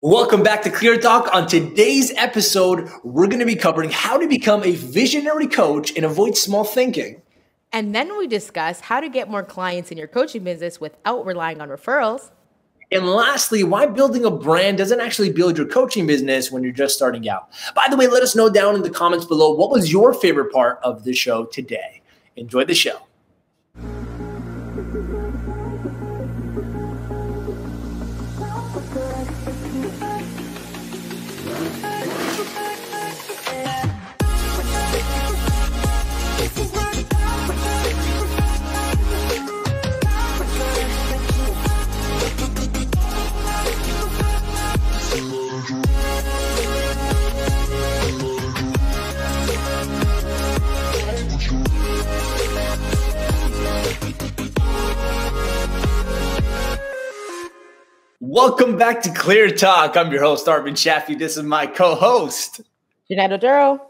Welcome back to Clear Talk. On today's episode, we're going to be covering how to become a visionary coach and avoid small thinking. And then we discuss how to get more clients in your coaching business without relying on referrals. And lastly, why building a brand doesn't actually build your coaching business when you're just starting out. By the way, let us know down in the comments below, what was your favorite part of the show today? Enjoy the show. Welcome back to Clear Talk. I'm your host, Arvin Chaffee. This is my co-host, Jeanette Oduro.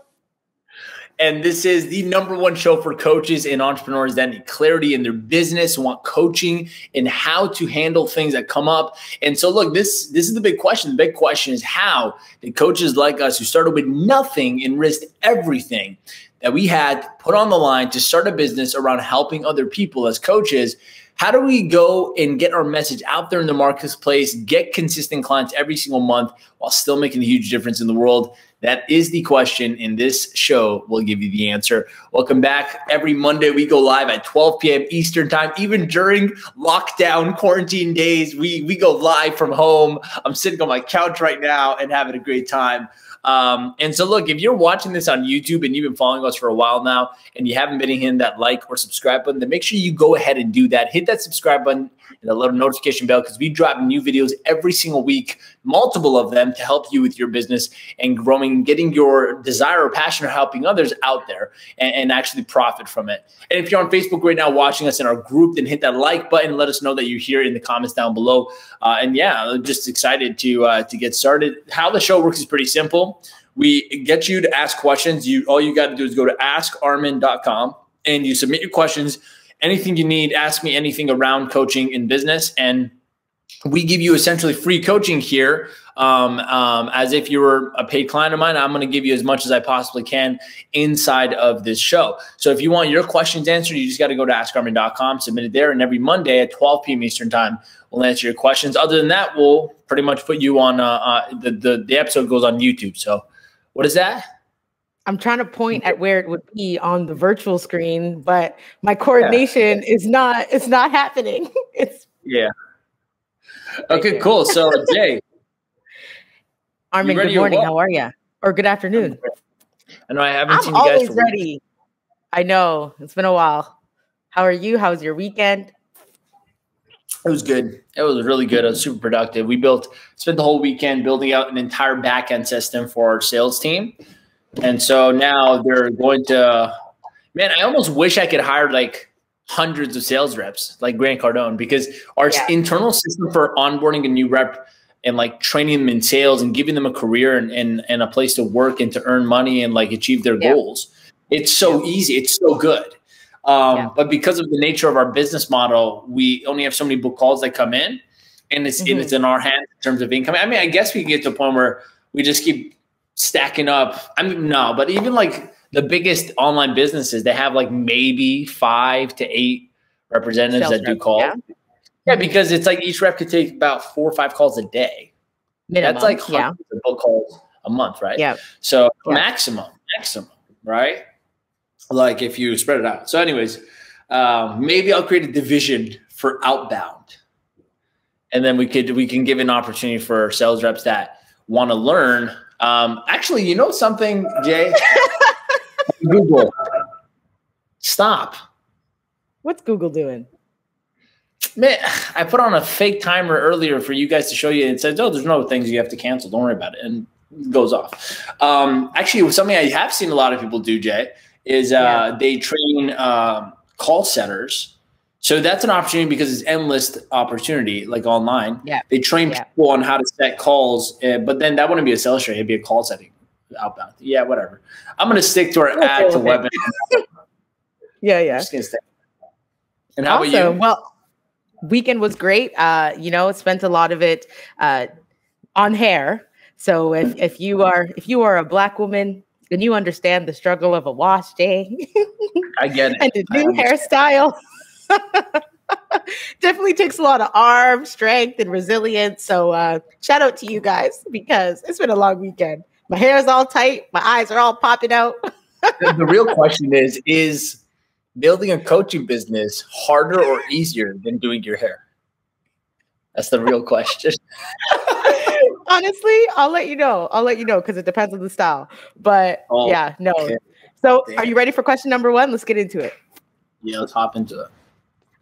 And this is the #1 show for coaches and entrepreneurs that need clarity in their business, want coaching, and how to handle things that come up. And so, look, this is the big question. The big question is, how did coaches like us who started with nothing and risked everything that we had put on the line to start a business around helping other people as coaches, how do we go and get our message out there in the marketplace, get consistent clients every single month while still making a huge difference in the world? That is the question, and this show will give you the answer. Welcome back. Every Monday, we go live at 12 p.m. Eastern time. Even during lockdown quarantine days, we go live from home. I'm sitting on my couch right now and having a great time. And so, look, if you're watching this on YouTube and you've been following us for a while now and you haven't been hitting that like or subscribe button, then make sure you go ahead and do that. Hit that subscribe button and the little notification bell, because we drop new videos every single week, multiple of them, to help you with your business and growing, getting your desire or passion or helping others out there and actually profit from it. And if you're on Facebook right now watching us in our group, then hit that like button. Let us know that you're here in the comments down below. And yeah, I'm just excited to get started. How the show works is pretty simple. We get you to ask questions. All you got to do is go to askarmin.com and you submit your questions. Anything you need, ask me anything around coaching in business. And we give you essentially free coaching here. As if you were a paid client of mine, I'm going to give you as much as I possibly can inside of this show. So if you want your questions answered, you just got to go to askarmin.com, submit it there. And every Monday at 12 p.m. Eastern time, we'll answer your questions. Other than that, we'll pretty much put you on the episode goes on YouTube. So what is that? I'm trying to point at where it would be on the virtual screen, but my coordination is not, it's not happening. Yeah. Okay, cool. So Jay. Armin, good morning. How are you? Or good afternoon. I know I haven't seen you guys. I'm always ready. I know. It's been a while. How are you? How was your weekend? It was good. It was really good. It was super productive. We spent the whole weekend building out an entire back-end system for our sales team. And so now they're going to, man, I almost wish I could hire like hundreds of sales reps like Grant Cardone, because our internal system for onboarding a new rep and like training them in sales and giving them a career and a place to work and to earn money and like achieve their goals. It's so easy. It's so good. But because of the nature of our business model, we only have so many book calls that come in, and it's in our hands in terms of income. I mean, I guess we can get to a point where we just keep stacking up. I mean, no, but even like the biggest online businesses, they have like maybe 5 to 8 representatives that do calls. Yeah, because it's like each rep could take about 4 or 5 calls a day. Minimum, that's like hundreds of book calls a month, right? Yeah. So maximum, right? Like if you spread it out. So anyways, maybe I'll create a division for outbound. And then we can give an opportunity for sales reps that want to learn. Actually, you know something, Jay? Google. Stop. What's Google doing? Man, I put on a fake timer earlier for you guys to show you. It says, oh, there's no things you have to cancel. Don't worry about it. And it goes off. Actually, something I have seen a lot of people do, Jay, is they train call centers. So that's an opportunity because it's endless opportunity, like online. Yeah. They train people on how to set calls, but then that wouldn't be a sales training. It'd be a call setting outbound. Yeah, whatever. I'm going to stick to our ad to webinar. Yeah. Just gonna stay. And how about you? Well, weekend was great. Spent a lot of it on hair. So if you are a Black woman and you understand the struggle of a wash day, I get it. And the new hairstyle definitely takes a lot of arm strength and resilience. So shout out to you guys, because it's been a long weekend. My hair is all tight. My eyes are all popping out. The real question is building a coaching business harder or easier than doing your hair? That's the real question. Honestly, I'll let you know. Because it depends on the style. But yeah, no. Okay. So are you ready for question number 1? Let's get into it. Yeah, let's hop into it.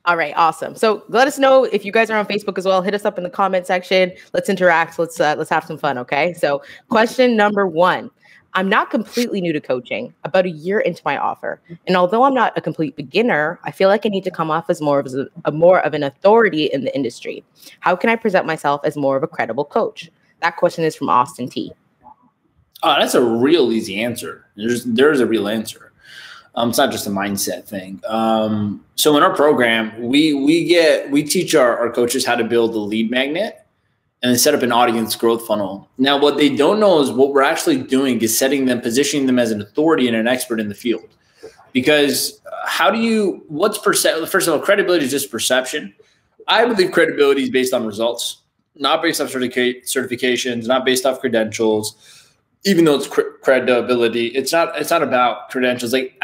All right, awesome. So let us know if you guys are on Facebook as well. Hit us up in the comment section. Let's interact. Let's have some fun, okay? So question number 1. I'm not completely new to coaching, about a year into my offer. And although I'm not a complete beginner, I feel like I need to come off as more of an authority in the industry. How can I present myself as more of a credible coach? That question is from Austin T. Oh, that's a real easy answer. There's a real answer. It's not just a mindset thing. So in our program, we teach our coaches how to build a lead magnet and then set up an audience growth funnel. Now, what they don't know is what we're actually doing is positioning them as an authority and an expert in the field. Because first of all, credibility is just perception. I believe credibility is based on results, not based off certifications, not based off credentials. Even though it's credibility, it's not about credentials. Like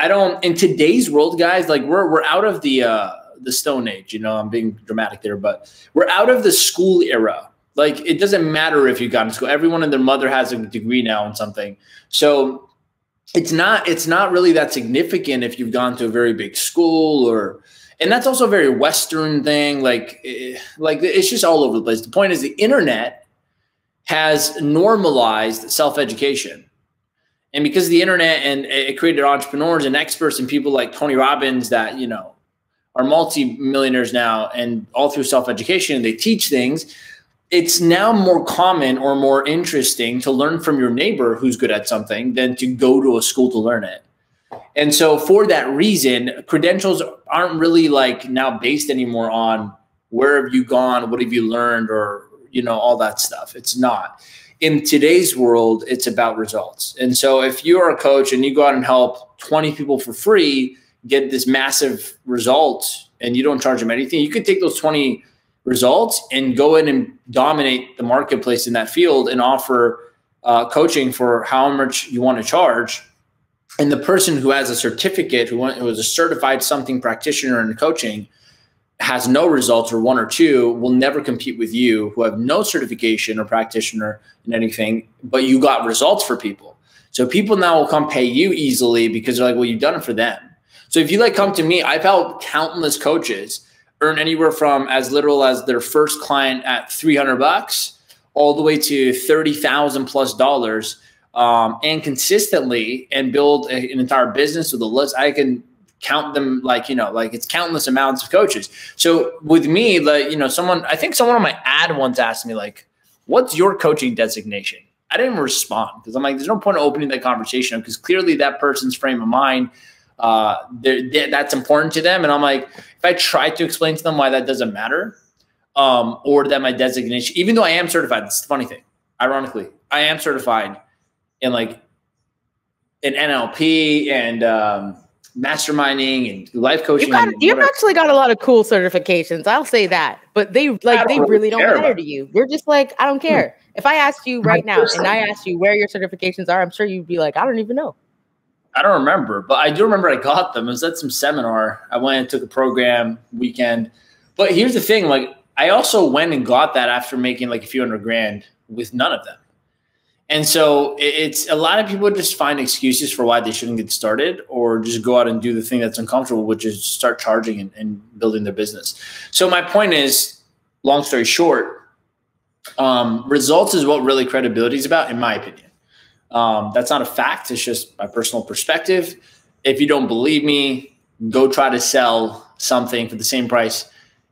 in today's world, guys, like we're out of the Stone Age. I'm being dramatic there, but we're out of the school era. Like it doesn't matter if you got into school. Everyone and their mother has a degree now in something. So it's not really that significant if you've gone to a very big school and that's also a very Western thing. Like it's just all over the place. The point is the internet has normalized self-education. And because of the internet, and it created entrepreneurs and experts and people like Tony Robbins that, are multi-millionaires now, and all through self-education, they teach things. It's now more common or more interesting to learn from your neighbor who's good at something than to go to a school to learn it. And so for that reason, credentials aren't really like now based anymore on where have you gone, what have you learned, or, all that stuff. It's not. In today's world, it's about results. And so if you're a coach and you go out and help 20 people for free get this massive result and you don't charge them anything, you could take those 20 results and go in and dominate the marketplace in that field and offer coaching for how much you want to charge. And the person who has a certificate, who is a certified something practitioner in coaching, has no results or 1 or 2, will never compete with you who have no certification or practitioner in anything, but you got results for people. So people now will come pay you easily because they're like, well, you've done it for them. So if you come to me, I've helped countless coaches earn anywhere from as little as their first client at $300 all the way to $30,000+ and consistently, and build an entire business with a list. I can count them like it's countless amounts of coaches. So with me, I think someone on my ad once asked me what's your coaching designation? I didn't respond because I'm like, there's no point in opening that conversation because clearly that person's frame of mind, that's important to them. And I'm like, if I try to explain to them why that doesn't matter, or that my designation, even though I am certified, it's the funny thing, ironically, I am certified in in NLP and masterminding and life coaching. You've actually got a lot of cool certifications. I'll say that, but they really don't matter to you. You're just like, I don't care. If I asked you right now and I asked you where your certifications are, I'm sure you'd be like, I don't even know. I don't remember, but I do remember I got them. It was at some seminar. I went and took a program weekend. But here's the thing, I also went and got that after making a few $100,000 with none of them. And so it's a lot of people just find excuses for why they shouldn't get started, or just go out and do the thing that's uncomfortable, which is start charging and building their business. So my point is, long story short, results is what really credibility is about, in my opinion. That's not a fact. It's just my personal perspective. If you don't believe me, go try to sell something for the same price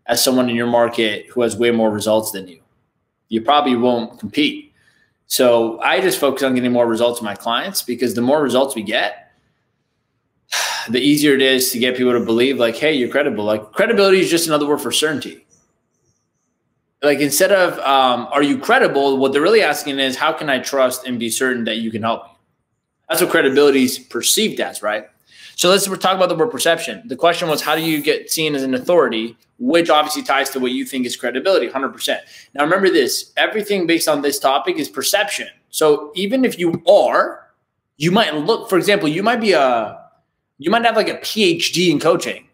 as someone in your market who has way more results than you. You probably won't compete. So I just focus on getting more results with my clients, because the more results we get, the easier it is to get people to believe hey, you're credible. Credibility is just another word for certainty. Like instead of are you credible, what they're really asking is how can I trust and be certain that you can help me? That's what credibility is perceived as, right? So we're talking about the word perception. The question was, how do you get seen as an authority, which obviously ties to what you think is credibility, 100%. Now, remember this, everything based on this topic is perception. So even if you might look, for example, you might have like a PhD in coaching,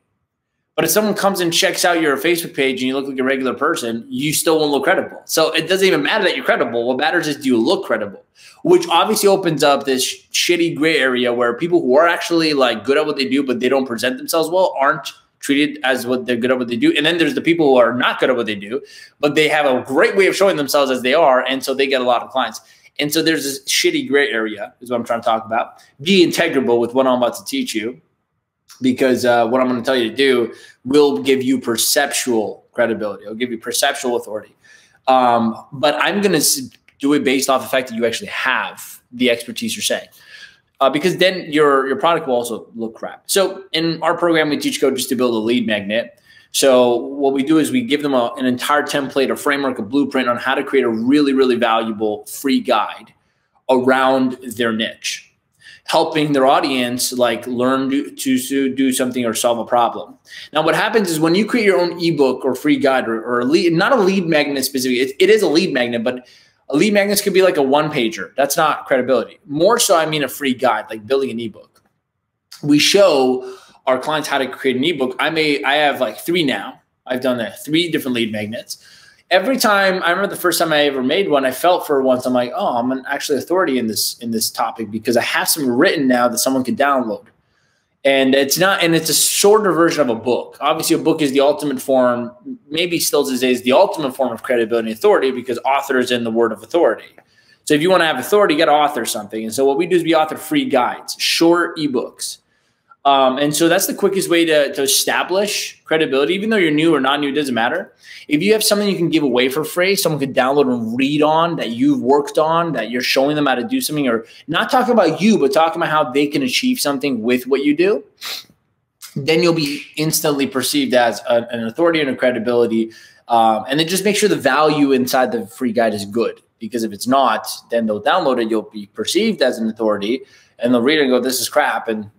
but if someone comes and checks out your Facebook page and you look like a regular person, you still won't look credible. So it doesn't even matter that you're credible. What matters is do you look credible, which obviously opens up this shitty gray area where people who are actually like good at what they do, but they don't present themselves well, aren't treated as what they're good at what they do. And then there's the people who are not good at what they do, but they have a great way of showing themselves as they are. And so they get a lot of clients. And so there's this shitty gray area is what I'm trying to talk about. Be integrable with what I'm about to teach you, because what I'm going to tell you to do will give you perceptual credibility. It'll give you perceptual authority. But I'm going to do it based off the fact that you actually have the expertise you're saying. Because then your product will also look crap. So in our program, we teach coaches to build a lead magnet. So what we do is we give them an entire template, a framework, a blueprint on how to create a really, really valuable free guide around their niche, helping their audience like learn to do something or solve a problem. Now, what happens is when you create your own ebook or free guide or a lead, not a lead magnet specifically, it is a lead magnet, but a lead magnet could be like a one-pager. That's not credibility. More so, I mean a free guide, like building an ebook. We show our clients how to create an ebook. I have like 3 now. I've done that, 3 different lead magnets. Every time, I remember the first time I ever made one, I felt for once, I'm like, oh, I'm an actually authority in this topic because I have some written now that someone could download. And it's a shorter version of a book. Obviously, a book is the ultimate form, maybe still today is the ultimate form of credibility and authority because author is in the word of authority. So if you want to have authority, you got to author something. And so what we do is we author free guides, short ebooks. And so that's the quickest way to establish credibility. Even though you're new or not new, it doesn't matter. If you have something you can give away for free, someone could download and read on that you've worked on, that you're showing them how to do something, or not talking about you, but talking about how they can achieve something with what you do, then you'll be instantly perceived as an authority and a credibility. And then just make sure the value inside the free guide is good. Because if it's not, then they'll download it. You'll be perceived as an authority and they'll read it and go, this is crap. And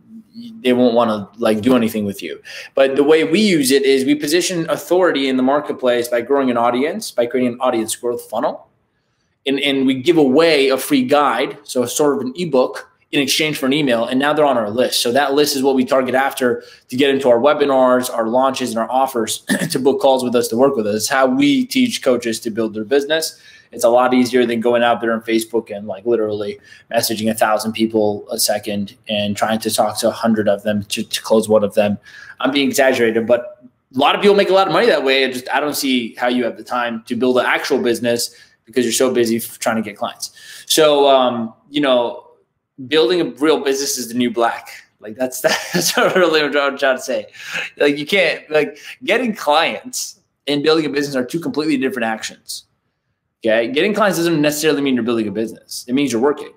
they won't want to like do anything with you. But the way we use it is we position authority in the marketplace by growing an audience, by creating an audience growth funnel. And we give away a free guide, so sort of an ebook in exchange for an email. And now they're on our list. So that list is what we target after to get into our webinars, our launches, and our offers to book calls with us, to work with us. It's how we teach coaches to build their business. It's a lot easier than going out there on Facebook and like literally messaging 1,000 people a second and trying to talk to 100 of them to close one of them. I'm being exaggerated, but a lot of people make a lot of money that way. I don't see how you have the time to build an actual business because you're so busy trying to get clients. So, building a real business is the new black. Like that's what really I'm trying to say. Like you can't, like getting clients and building a business are 2 completely different actions. Okay, getting clients doesn't necessarily mean you're building a business. It means you're working.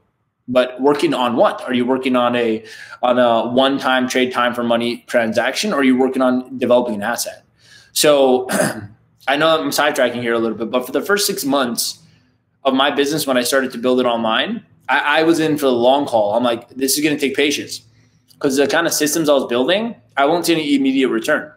But working on what? Are you working on a one-time trade time for money transaction, or are you working on developing an asset? So I know I'm sidetracking here a little bit, but for the first 6 months of my business, when I started to build it online, I was in for the long haul. I'm like, this is going to take patience because the kind of systems I was building, I won't see any immediate return.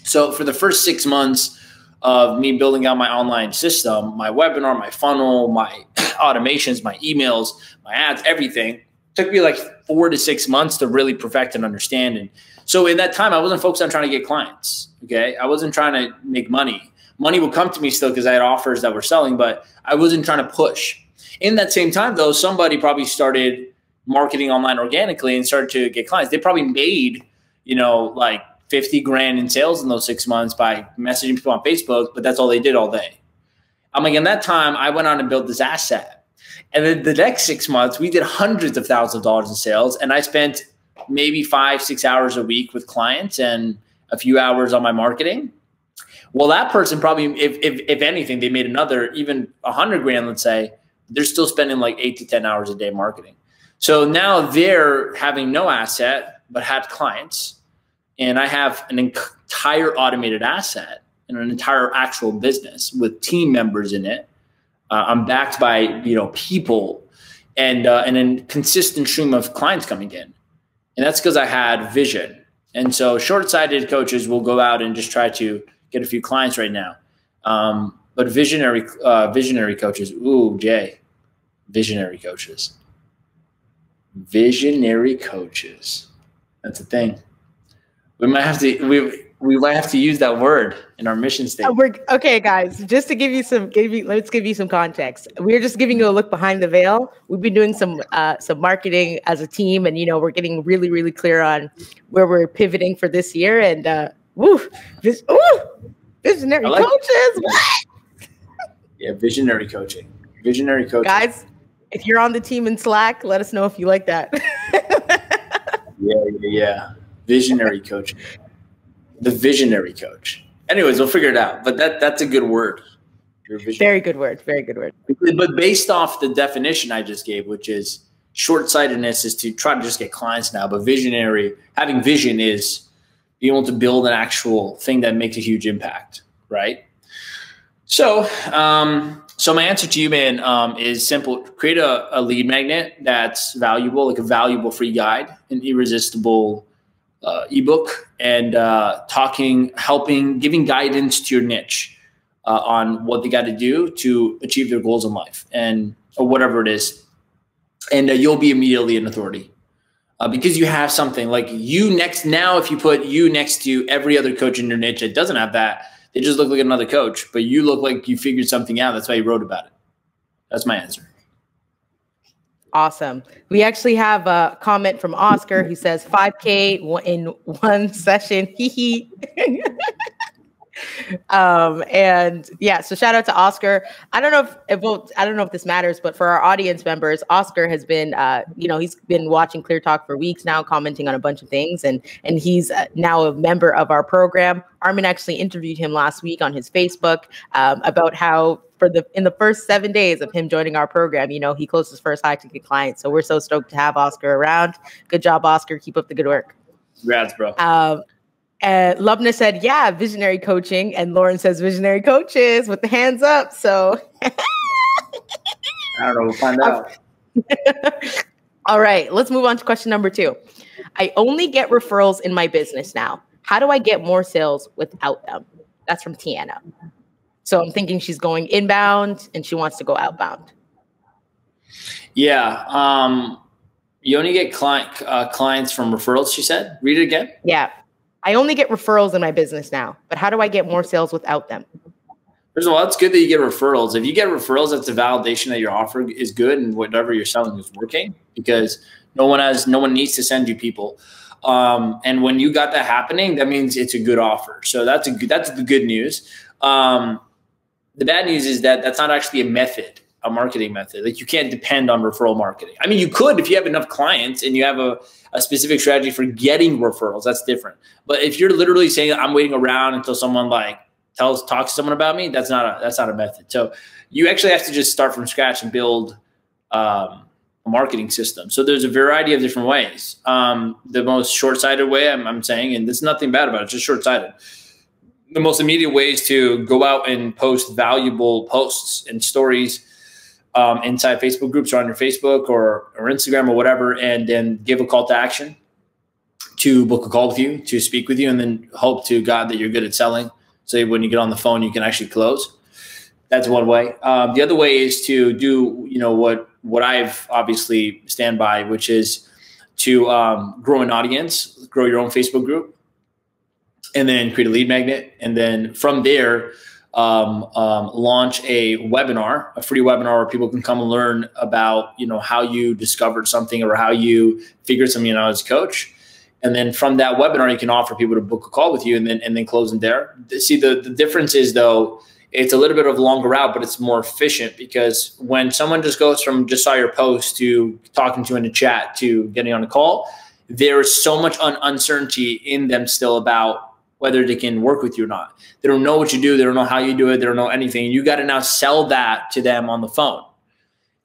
So for the first 6 months of me building out my online system, my webinar, my funnel, my automations, my emails, my ads, everything took me like 4 to 6 months to really perfect and understand. And so in that time, I wasn't focused on trying to get clients. Okay. I wasn't trying to make money. Money would come to me still because I had offers that were selling, but I wasn't trying to push. In that same time though, somebody probably started marketing online organically and started to get clients. They probably made, like 50 grand in sales in those 6 months by messaging people on Facebook, but that's all they did all day. I'm like, in that time, I went on and built this asset. And then the next 6 months, we did hundreds of thousands of dollars in sales. And I spent maybe 5-6 hours a week with clients and a few hours on my marketing. Well, that person probably, if anything, they made another, even 100 grand, let's say, they're still spending like 8 to 10 hours a day marketing. So now they're having no asset, but had clients. And I have an entire automated asset. in an entire actual business with team members in it. I'm backed by, people and a consistent stream of clients coming in. And that's because I had vision. And so short-sighted coaches will go out and just try to get a few clients right now. But visionary coaches, ooh, Jay, visionary coaches. Visionary coaches. That's a thing. We might have to use that word in our mission statement. Okay, guys. Just to let's give you some context. We're just giving you a look behind the veil. We've been doing some marketing as a team, and we're getting really, really clear on where we're pivoting for this year. And visionary coaches. Yeah, visionary coaching. Visionary coaching. Guys, if you're on the team in Slack, let us know if you like that. Yeah. Visionary coaching. The visionary coach. Anyways, we'll figure it out. But that's a good word. Very good word. Very good word. But based off the definition I just gave, which is short-sightedness is to try to just get clients now. But having vision is being able to build an actual thing that makes a huge impact, right? So my answer to you, man, is simple. Create a lead magnet that's valuable, like a valuable free guide, an irresistible ebook, and giving guidance to your niche on what they got to do to achieve their goals in life or whatever it is. And you'll be immediately an authority because you have something like you next. Now, if you put you next to every other coach in your niche that doesn't have that, they just look like another coach, but you look like you figured something out. That's why you wrote about it. That's my answer. Awesome. We actually have a comment from Oscar who says 5K in one session. And yeah, so shout out to Oscar. I don't know if this matters, but for our audience members, Oscar has been, he's been watching Clear Talk for weeks now, commenting on a bunch of things, and he's now a member of our program. Armin actually interviewed him last week on his Facebook about how in the first 7 days of him joining our program, he closed his first high-ticket client. So we're so stoked to have Oscar around. Good job, Oscar. Keep up the good work. Congrats, bro. Lubna said, yeah, visionary coaching. And Lauren says visionary coaches with the hands up. So I don't know. We'll find out. All right. Let's move on to question number 2. I only get referrals in my business now. How do I get more sales without them? That's from Tiana. So I'm thinking she's going inbound and she wants to go outbound. Yeah. You only get clients from referrals, she said. Read it again. Yeah. I only get referrals in my business now, but how do I get more sales without them? First of all, it's good that you get referrals. If you get referrals, that's a validation that your offer is good and whatever you're selling is working, because no one needs to send you people. And when you got that happening, that means it's a good offer. So that's the good news. The bad news is that that's not actually a marketing method. Like, you can't depend on referral marketing. I mean, you could if you have enough clients and you have a specific strategy for getting referrals. That's different. But if you're literally saying I'm waiting around until someone talks to someone about me, that's not a method. So you actually have to just start from scratch and build a marketing system. So there's a variety of different ways. The most short-sighted way I'm saying, and there's nothing bad about it, it's just short-sighted. The most immediate way is to go out and post valuable posts and stories inside Facebook groups or on your Facebook or Instagram or whatever, and then give a call to action to book a call with you, to speak with you, and then hope to God that you're good at selling. So when you get on the phone, you can actually close. That's one way. The other way is to do, what I've obviously stand by, which is to grow an audience, grow your own Facebook group, and then create a lead magnet. And then from there, launch a webinar, a free webinar where people can come and learn about, how you discovered something or how you figured something out as a coach. And then from that webinar, you can offer people to book a call with you and then close them there. See, the difference is, though, it's a little bit of a longer route, but it's more efficient, because when someone just goes from just saw your post to talking to you in the chat to getting on a call, there is so much uncertainty in them still about whether they can work with you or not. They don't know what you do. They don't know how you do it. They don't know anything. You got to now sell that to them on the phone.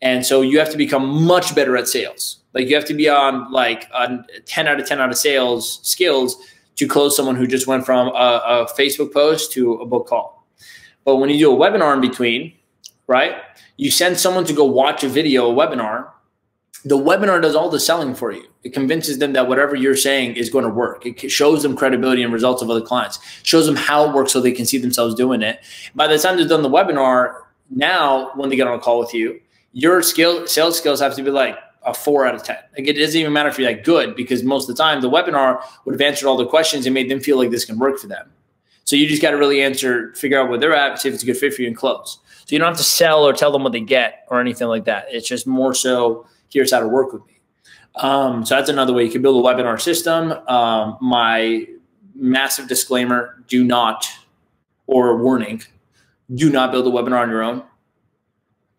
And so you have to become much better at sales. Like, you have to be on a 10 out of 10 out of sales skills to close someone who just went from a Facebook post to a book call. But when you do a webinar in between, right, you send someone to go watch a video, a webinar. The webinar does all the selling for you. It convinces them that whatever you're saying is going to work. It shows them credibility and results of other clients, shows them how it works so they can see themselves doing it. By the time they've done the webinar, now when they get on a call with you, your sales skills have to be like a 4 out of 10. Like, it doesn't even matter if you're that good, because most of the time the webinar would have answered all the questions and made them feel like this can work for them. So you just got to really figure out where they're at, see if it's a good fit for you, and close. So you don't have to sell or tell them what they get or anything like that. It's just more so, here's how to work with me. So that's another way you can build a webinar system. My massive disclaimer, warning, do not build a webinar on your own.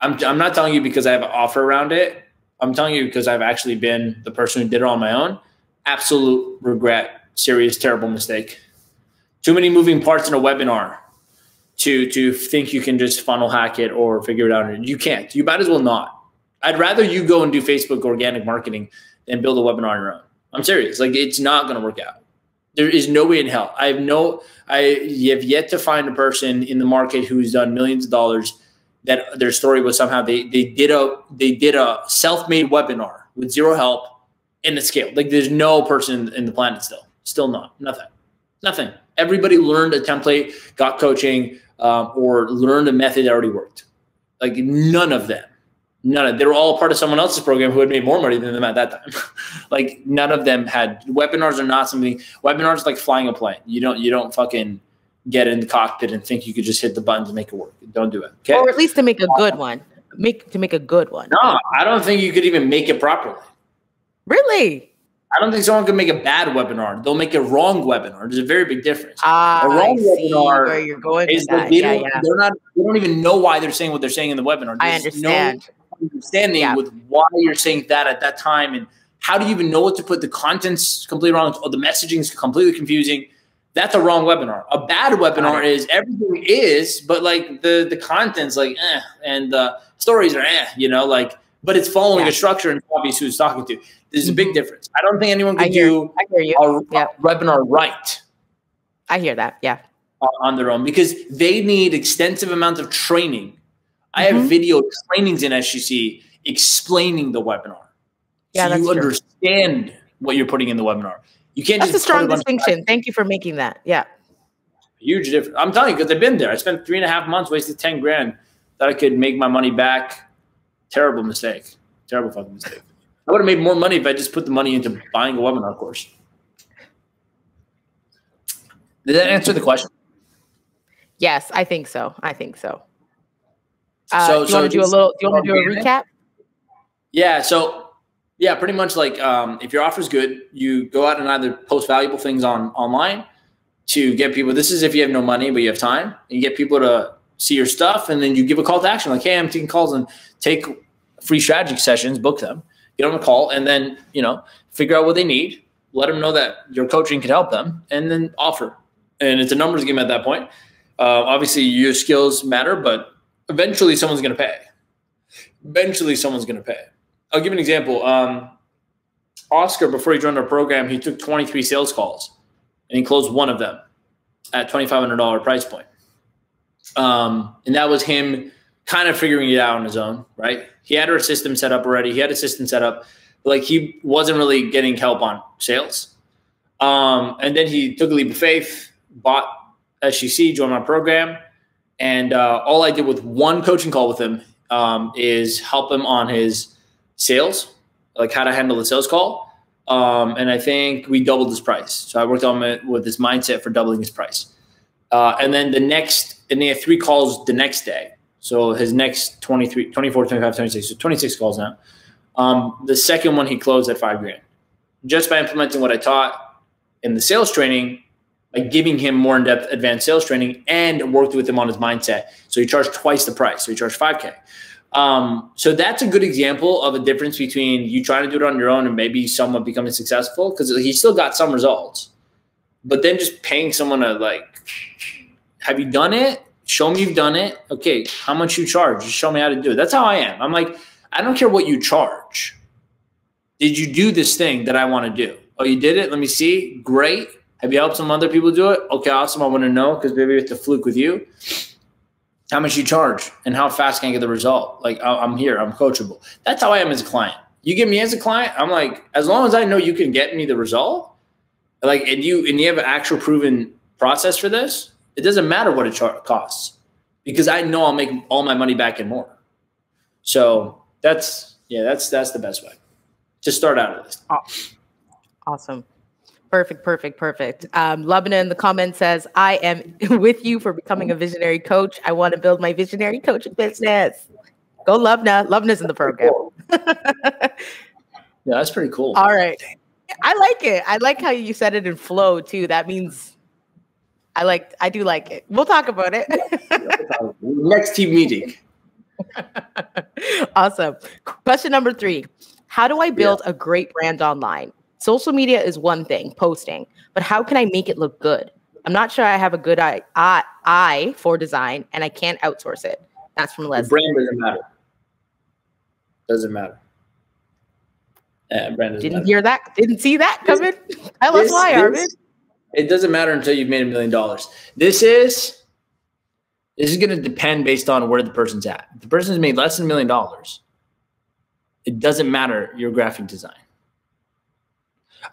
I'm not telling you because I have an offer around it. I'm telling you because I've actually been the person who did it on my own. Absolute regret, serious, terrible mistake. Too many moving parts in a webinar to think you can just funnel hack it or figure it out. You can't. You might as well not. I'd rather you go and do Facebook organic marketing than build a webinar on your own. I'm serious. Like, it's not going to work out. There is no way in hell. I have yet to find a person in the market who's done millions of dollars that their story was somehow they did a self-made webinar with zero help and it scaled. Like, there's no person in the planet still not. Nothing. Everybody learned a template, got coaching, or learned a method that already worked. Like, none of them. They were all part of someone else's program who had made more money than them at that time. Like, none of them had. Webinars are not something. Webinars are like flying a plane. You don't fucking get in the cockpit and think you could just hit the buttons and make it work. Don't do it. Okay. Or at least to make a good one. To make a good one. No, I don't think you could even make it properly. Really? I don't think someone can make a bad webinar. They'll make a wrong webinar. There's a very big difference. A wrong webinar where you're going is that. They don't even know why they're saying what they're saying in the webinar. I understand. No understanding with why you're saying that at that time, and how do you even know what to put? The content's completely wrong, or the messaging's completely confusing. That's a wrong webinar. A bad webinar is everything is, but like the content's like and the stories are but it's following a structure and obvious who it's talking to. There's a big difference. I don't think anyone can do a webinar right. I hear that. Yeah. On their own, because they need extensive amounts of training. I have video trainings in SGC explaining the webinar. Yeah, so you understand what you're putting in the webinar. You can't That's a strong distinction. Thank you for making that. Yeah. Huge difference. I'm telling you, because I've been there. I spent 3.5 months, wasted 10 grand that I could make my money back. Terrible mistake. Terrible fucking mistake. I would have made more money if I just put the money into buying a webinar course. Did that answer the question? Yes, I think so. Do you want to do a recap? Yeah. So yeah, pretty much like if your offer is good, you go out and either post valuable things online to get people. This is if you have no money but you have time. You get people to see your stuff, and then you give a call to action like, hey, I'm taking calls, and take free strategy sessions, book them, get on a call, and then figure out what they need, let them know that your coaching can help them, and then offer. And it's a numbers game at that point. Obviously, your skills matter, but eventually someone's going to pay. I'll give you an example. Oscar, before he joined our program, he took 23 sales calls, and he closed one of them at $2,500 price point. And that was him kind of figuring it out on his own, right? He had our system set up already. He had a system set up, but like he wasn't really getting help on sales. And then he took a leap of faith, bought SGC, joined my program. And all I did with one coaching call with him is help him on his sales, like how to handle the sales call. And I think we doubled his price. So I worked on it with this mindset for doubling his price. And then and he had 3 calls the next day. So his next 23, 24, 25, 26, so 26 calls now. The second one he closed at $5,000 just by implementing what I taught in the sales training, by giving him more in-depth advanced sales training, and worked with him on his mindset. So he charged twice the price. So he charged $5,000. So that's a good example of a difference between you trying to do it on your own and maybe someone becoming successful, because he still got some results, but then just paying someone to like, have you done it? Show me you've done it. Okay, how much you charge? Just show me how to do it. That's how I am. I'm like, I don't care what you charge. Did you do this thing that I want to do? Oh, you did it? Let me see. Great. Have you helped some other people do it? Okay, awesome. I want to know because maybe it's a fluke with you. How much you charge and how fast can I get the result? Like I'm here, I'm coachable. That's how I am as a client. You get me as a client, I'm like, as long as I know you can get me the result, like, and you have an actual proven process for this, it doesn't matter what it costs because I know I'll make all my money back and more. So that's the best way to start out at least. Awesome. Perfect. Lubna in the comments says, I am with you for becoming a visionary coach. I want to build my visionary coaching business. Go Lubna. Lubna's in the program. Yeah, that's pretty cool. All right. I like it. I like how you said it in flow too. That means I do like it. We'll talk about it. Next team meeting. Awesome. Question number 3. How do I build a great brand online? Social media is one thing, posting, but how can I make it look good? I'm not sure I have a good eye for design and I can't outsource it. That's from Leslie. The brand doesn't matter. Doesn't matter. Yeah, brand doesn't matter. Hear that? Didn't see that coming? Tell us why, Arvind. It doesn't matter until you've made $1 million. This is going to depend based on where the person's at. If the person's made less than $1 million, it doesn't matter your graphic design.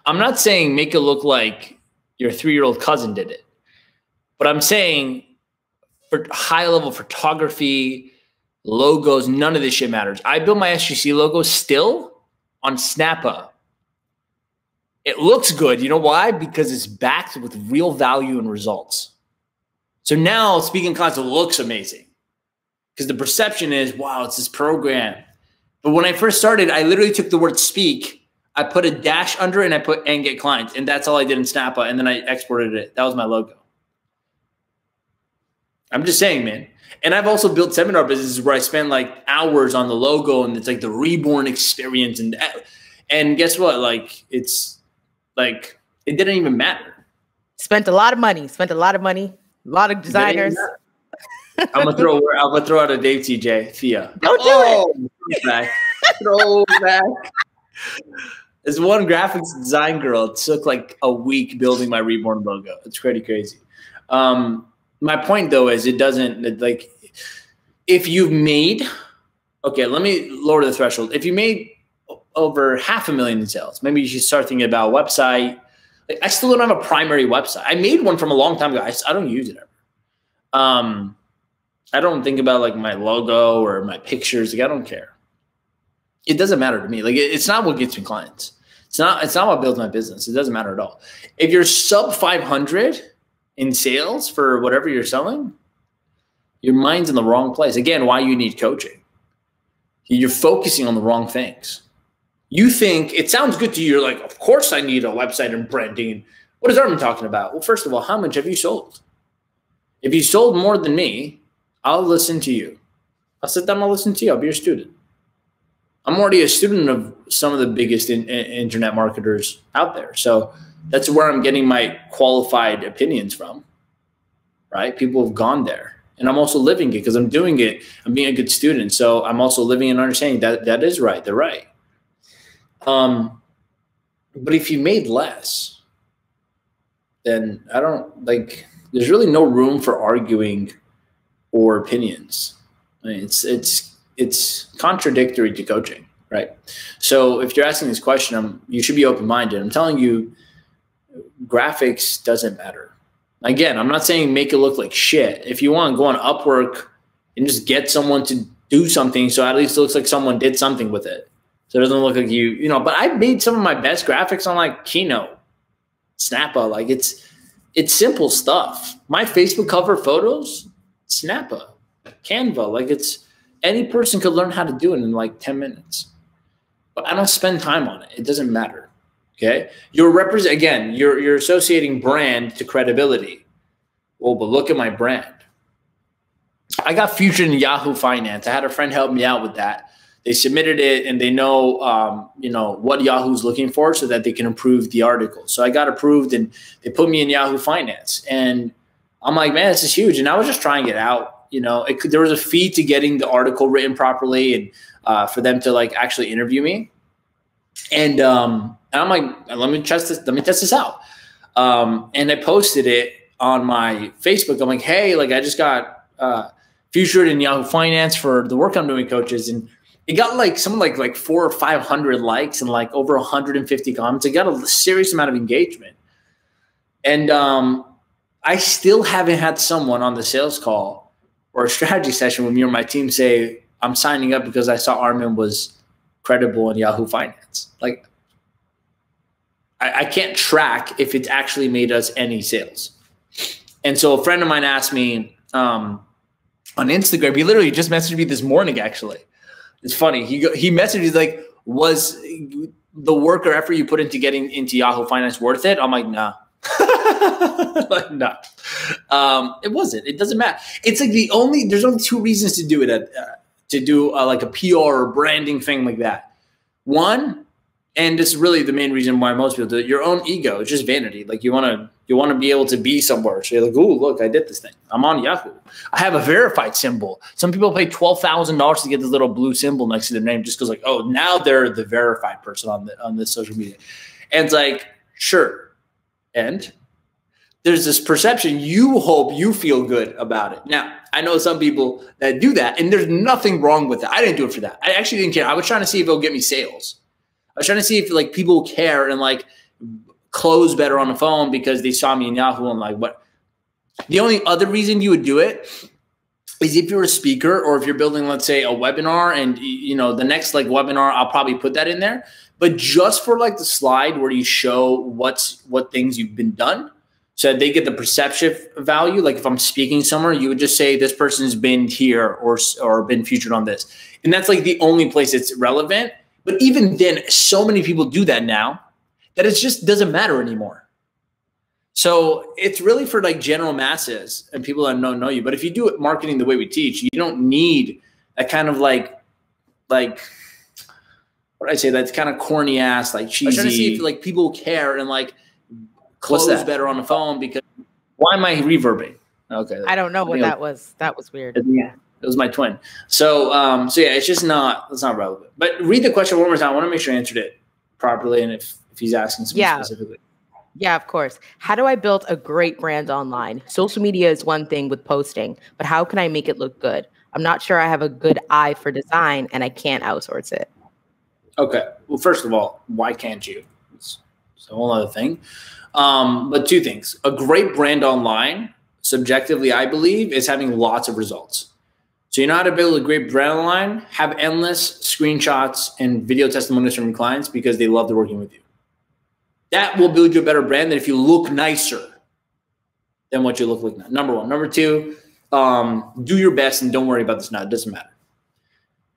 I'm not saying make it look like your 3-year-old cousin did it, but I'm saying for high-level photography, logos, none of this shit matters. I build my SGC logo still on Snappa. It looks good. You know why? Because it's backed with real value and results. So now speaking class, it looks amazing because the perception is, wow, it's this program. But when I first started, I literally took the word speak, I put a dash under it, and I put and get clients. And that's all I did in Snappa. And then I exported it. That was my logo. I'm just saying, man. And I've also built seminar businesses where I spend like hours on the logo and it's like the reborn experience. And guess what? Like, it's like, it didn't even matter. Spent a lot of money. A lot of designers. I'm gonna throw out a Dave TJ Thea. Don't do it. Throw back. There's one graphics design girl. It took like a week building my reborn logo. It's pretty crazy. My point though is it doesn't like if you've made let me lower the threshold. If you made over $500,000 in sales, maybe you should start thinking about a website. Like, I still don't have a primary website. I made one from a long time ago. I don't use it ever. I don't think about like my logo or my pictures. Like, I don't care. It doesn't matter to me. Like, it's not what gets me clients. It's not what builds my business. It doesn't matter at all. If you're sub 500 in sales for whatever you're selling, your mind's in the wrong place. Again, why you need coaching. You're focusing on the wrong things. You think it sounds good to you. You're like, of course I need a website and branding. What is Armin talking about? Well, first of all, how much have you sold? If you sold more than me, I'll listen to you. I'll sit down, I'll listen to you. I'll be your student. I'm already a student of some of the biggest internet marketers out there. So that's where I'm getting my qualified opinions from, right? People have gone there. And I'm also living it because I'm doing it. I'm being a good student. So I'm also living and understanding that is right. They're right. But if you made less, then there's really no room for arguing or opinions. I mean, it's contradictory to coaching, right? So if you're asking this question, you should be open-minded. I'm telling you, graphics doesn't matter. Again, I'm not saying make it look like shit. If you want to go on Upwork and just get someone to do something, so at least it looks like someone did something with it. So it doesn't look like you know, but I've made some of my best graphics on like Keynote, Snappa. Like it's simple stuff. My Facebook cover photos, Snappa, Canva. Like any person could learn how to do it in like 10 minutes. But I don't spend time on it. It doesn't matter. Okay. You're associating brand to credibility. Well, but look at my brand. I got featured in Yahoo Finance. I had a friend help me out with that. They submitted it and they know, what Yahoo's looking for so that they can improve the article. So I got approved and they put me in Yahoo Finance. And I'm like, man, this is huge. And I was just trying it out. There was a fee to getting the article written properly and for them to like actually interview me. And I'm like, let me test this out. And I posted it on my Facebook. I'm like, hey, like I just got featured in Yahoo Finance for the work I'm doing, coaches. And it got like something like 400 or 500 likes and like over 150 comments. It got a serious amount of engagement. And I still haven't had someone on the sales call or a strategy session with me or my team say, I'm signing up because I saw Armin was credible in Yahoo Finance. Like, I can't track if it's actually made us any sales. And so a friend of mine asked me on Instagram, he literally just messaged me this morning, actually. It's funny. He messaged me like, was the work or effort you put into getting into Yahoo Finance worth it? I'm like, nah. Like, no. It wasn't. It doesn't matter. It's like there's only two reasons to do it, to do like a PR or branding thing like that. One, and this is really the main reason why most people do it, your own ego. It's just vanity. Like you want to be able to be somewhere. So you're like, oh, look, I did this thing. I'm on Yahoo. I have a verified symbol. Some people pay $12,000 to get this little blue symbol next to their name just because like, oh, now they're the verified person on this social media. And it's like, sure. And there's this perception. You hope you feel good about it. Now, I know some people that do that, and there's nothing wrong with it. I didn't do it for that. I actually didn't care. I was trying to see if it'll get me sales. I was trying to see if like people care and like close better on the phone because they saw me in Yahoo and like what. The only other reason you would do it is if you're a speaker or if you're building, let's say, a webinar, and you know the next like webinar, I'll probably put that in there. But just for like the slide where you show what things you've been done, so that they get the perception value. Like if I'm speaking somewhere, you would just say this person's been here or been featured on this, and that's like the only place it's relevant. But even then, so many people do that now that it just doesn't matter anymore. So it's really for like general masses and people that don't know you. But if you do it marketing the way we teach, you don't need that kind of like what do I say? That's kind of corny ass, like cheesy. I'm trying to see if like people care and like close better on the phone because why am I reverbing? Okay. I don't know what that was. That was weird. Yeah. It was my twin. So yeah, it's not relevant. But read the question one more time. I want to make sure I answered it properly. And if he's asking something specifically. Yeah, of course. How do I build a great brand online? Social media is one thing with posting, but how can I make it look good? I'm not sure I have a good eye for design and I can't outsource it. Okay. Well, first of all, why can't you? It's a whole other thing. But two things. A great brand online, subjectively, I believe, is having lots of results. So you know how to build a great brand online? Have endless screenshots and video testimonials from your clients because they love working with you. That will build you a better brand than if you look nicer than what you look like now. Number one. Number two, do your best and don't worry about this now. It doesn't matter.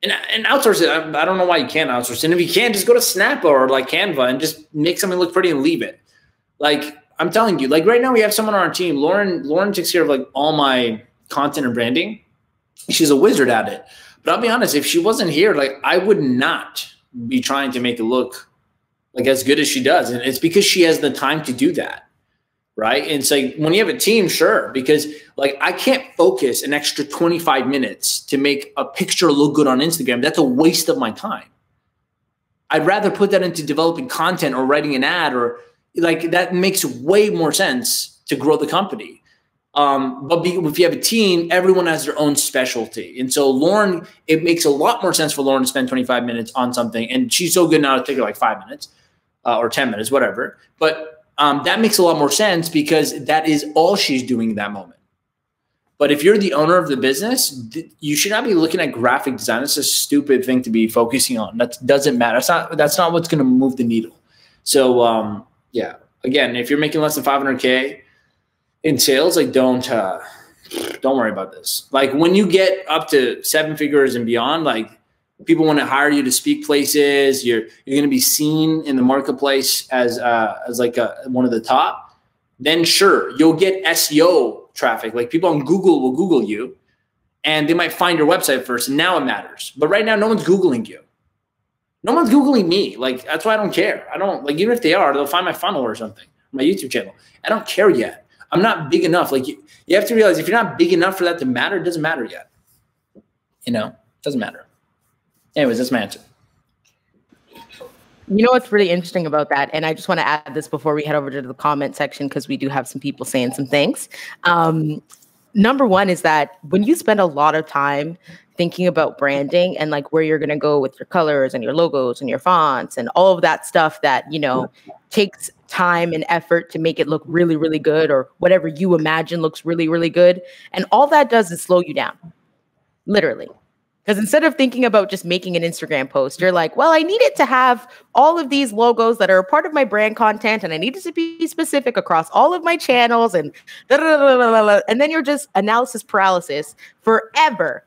And outsource it. I don't know why you can't outsource it. And if you can't, just go to Snap or like Canva and just make something look pretty and leave it. Like I'm telling you, like right now we have someone on our team. Lauren takes care of like all my content and branding. She's a wizard at it. But I'll be honest, if she wasn't here, like I would not be trying to make it look like as good as she does. And it's because she has the time to do that. Right. And it's like when you have a team, sure, because like I can't focus an extra 25 minutes to make a picture look good on Instagram. That's a waste of my time. I'd rather put that into developing content or writing an ad or like that makes way more sense to grow the company. But if you have a team, everyone has their own specialty. And so Lauren, it makes a lot more sense for Lauren to spend 25 minutes on something. And she's so good now to take her like 5 minutes or 10 minutes, whatever. But that makes a lot more sense because that is all she's doing in that moment. But if you're the owner of the business, you should not be looking at graphic design. It's a stupid thing to be focusing on. That doesn't matter. That's not what's going to move the needle. So yeah, again, if you're making less than 500K in sales, like don't worry about this. Like when you get up to 7 figures and beyond, like people want to hire you to speak places. You're going to be seen in the marketplace as like one of the top. Then sure, you'll get SEO traffic. Like people on Google will Google you, and they might find your website first. And now it matters. But right now, no one's Googling you. No one's Googling me. Like that's why I don't care. I don't like even if they are, they'll find my funnel or something, my YouTube channel. I don't care yet. I'm not big enough. Like you have to realize if you're not big enough for that to matter, it doesn't matter yet. You know, it doesn't matter. Anyways, that's my answer. You know what's really interesting about that, and I just want to add this before we head over to the comment section because we do have some people saying some things. Number one is that when you spend a lot of time thinking about branding and like where you're going to go with your colors and your logos and your fonts and all of that stuff that, you know, takes time and effort to make it look really, really good, or whatever you imagine looks really, really good. And all that does is slow you down, literally. Because instead of thinking about just making an Instagram post, you're like, well, I need it to have all of these logos that are a part of my brand content, and I need it to be specific across all of my channels, and and then you're just analysis paralysis forever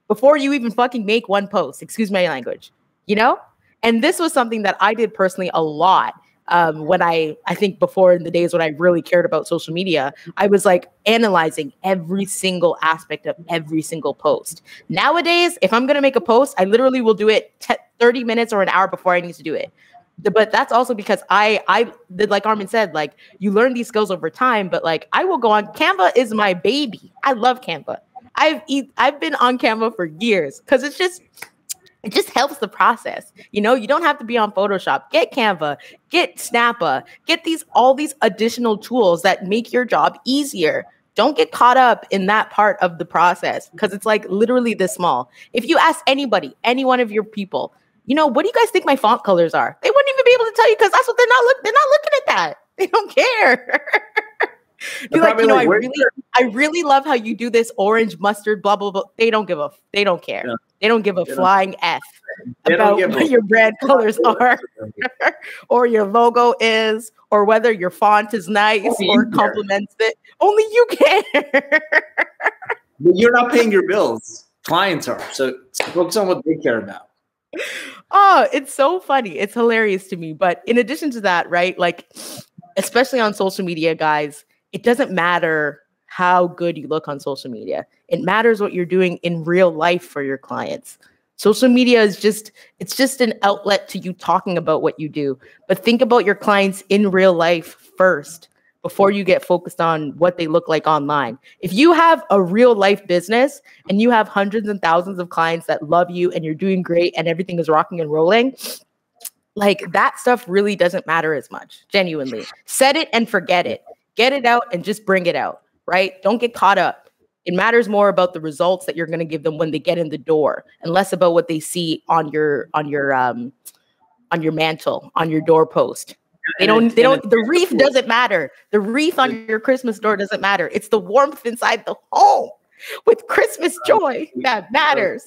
before you even fucking make one post. Excuse my language, you know? And this was something that I did personally a lot. When I think before, in the days when I really cared about social media, I was like analyzing every single aspect of every single post. Nowadays, if I'm going to make a post, I literally will do it 30 minutes or an hour before I need to do it. But that's also because I did, like Armin said, like you learn these skills over time, but like I will go on. Canva is my baby. I love Canva. I've been on Canva for years because it just helps the process. You know, you don't have to be on Photoshop. Get Canva, get Snappa, get all these additional tools that make your job easier. Don't get caught up in that part of the process because it's like literally this small. If you ask anybody, any one of your people, you know, what do you guys think my font colors are? They wouldn't even be able to tell you because that's what they're not looking at that. They don't care. Be like, you know, I really love how you do this orange mustard, blah, blah, blah. They don't care. Yeah. They don't give a flying F about what your brand colors are or your logo is, or whether your font is nice or complements it. Only you care. But you're not paying your bills. Clients are. So focus on what they care about. Oh, it's so funny. It's hilarious to me. But in addition to that, right, like, especially on social media, guys, it doesn't matter how good you look on social media. It matters what you're doing in real life for your clients. Social media is just an outlet to you talking about what you do. But think about your clients in real life first before you get focused on what they look like online. If you have a real life business and you have hundreds and thousands of clients that love you and you're doing great and everything is rocking and rolling, like that stuff really doesn't matter as much, genuinely. Set it and forget it. Get it out and just bring it out, right? Don't get caught up. It matters more about the results that you're going to give them when they get in the door, and less about what they see on your mantle, on your doorpost. The wreath doesn't matter. The wreath on your Christmas door doesn't matter. It's the warmth inside the home with Christmas joy that matters.